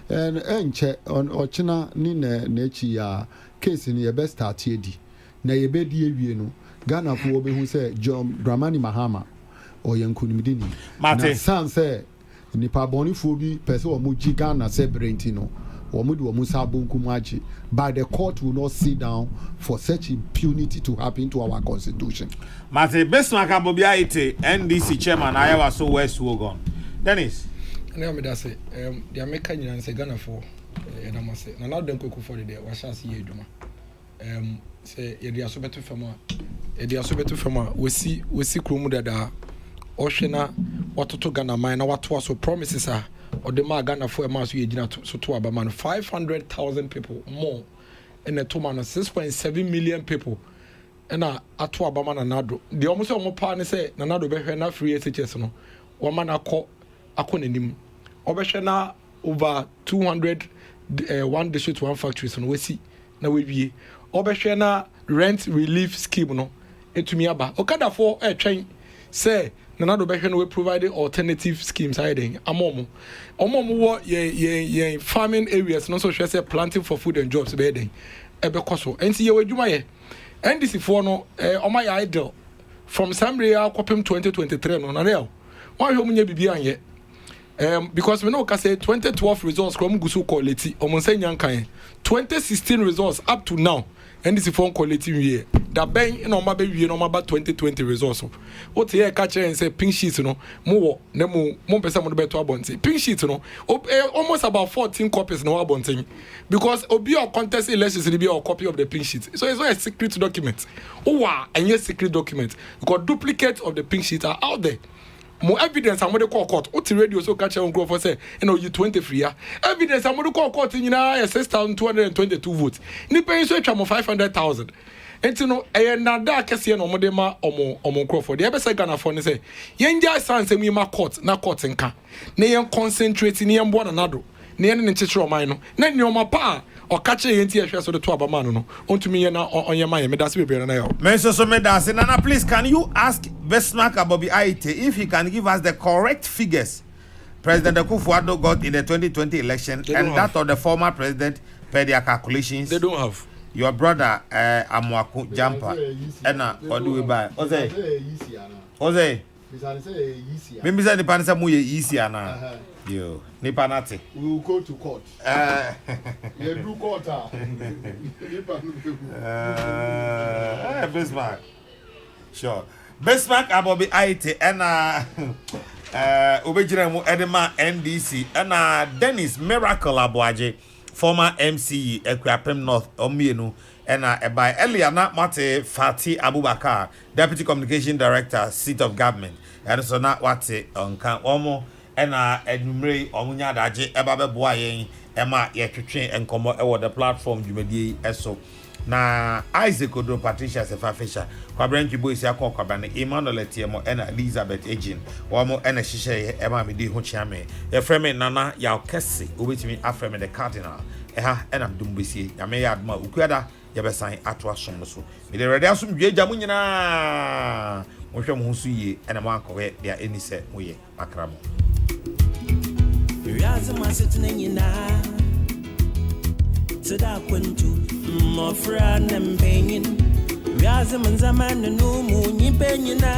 enche ochina ni na echi ya case ni ebe start edi na yebe di ewie no Ghana fo obehu say John Dramani Mahama oyenkunimdini na san say nipa bonifo bi pese o mo gi Ghana say brenti no o but the court will not sit down for such impunity to happen to our constitution. Mate Bismarck Abobiaite NDC chairman Iowa so West Wogon. Dennis. Na me da say the American Union say Ghana for na ma say na now dem ko for the wa chance ye adwuma. Say ye dia so beto fama we see kromu dada ohwena watoto Ghana man na wato so promises are or the Ghana for a mass you so to about 500,000 people more and a 6.7 million people and a to Abama Nanado. The almost almost partner say Nanado be free SHS no. One man akonenim. Obeshana over 200 one district one factories no we see na we be. Obeshana rent relief scheme no etumi aba. Okada for train say Nanado Behn we provided alternative schemes hiding. Omomo what ye farming areas, no so say planting for food and jobs bedding. Ebekoso. And see you do and this is for no on my idol from Sambria Copim 2023 no na real. Why home ye be yet? Because we know say 2012 results from Gusu quality or Monsen 2016 results up to now. And this is phone quality year. That bang in on my baby no about 2020 results. What here catcher and say pink sheets no more person on the better abonting. Pink sheets no almost about 14 copies no abonting. Because obi or contest elections will be a copy of the pink sheet. So it's not a secret document. And yes secret document. Because duplicates of the pink sheet are out there. More evidence I'm going to call court. What the radio so catch on grow for say, you 23 evidence I'm going to call court in 6,222 votes. Ni pay so chamo 500,000. And na da kese no modema omo Crawford. The best Ghana for say, yenja sanse mi ma court na court nka. Na yen concentrate ni yen bo na nado. Na yen ne chichiro man no. Na nyoma pa or catch yenti ehwe so the two abama no. Ontumi na onye man me da se bebre na yo. Men so me da se Nana, please can you ask Bismarck Abobiaite if he can give us the correct figures President Akufo-Addo got in the 2020 election and that of the former president per their calculations? They don't have. Your brother Amwaku Jampa Ena Odu by Ose Maybe say the panisa mu ye easy ana. Yo, ni panati. We will go to court. You do court. Bismarck. Sure. Bismarck Abobiaite ena obejira mu edema NDC ena Dennis Miracle Aboaje former MCE Ekwapem North Omienu ena by Eliana Mate Fati Abubakar Deputy Communication Director Seat of Government and so na wate onka omo ena enumere omunya daje eba beboa yen ema ye twetwe enkomo e wo the platform dwumadie eso na Isaac Odro Patricia Sefafisha kwabranki boys ya kwaba na Emmanuel Etiemo ena Elizabeth Ejin womo ena hihye ema medi ho chiame ye frame nana ya okese obetimi aframe the cardinal eha ena mdumbesie ya me ya adma ukuada ya besan ato asom so me de ready asom dwagya mu nyina mohwe mo so yie ena mo akowe dia enise moye makramo Riaza masitna nyina Tada kwentu mofra na mpenyin Riaza manzamana no mu nyipe nyina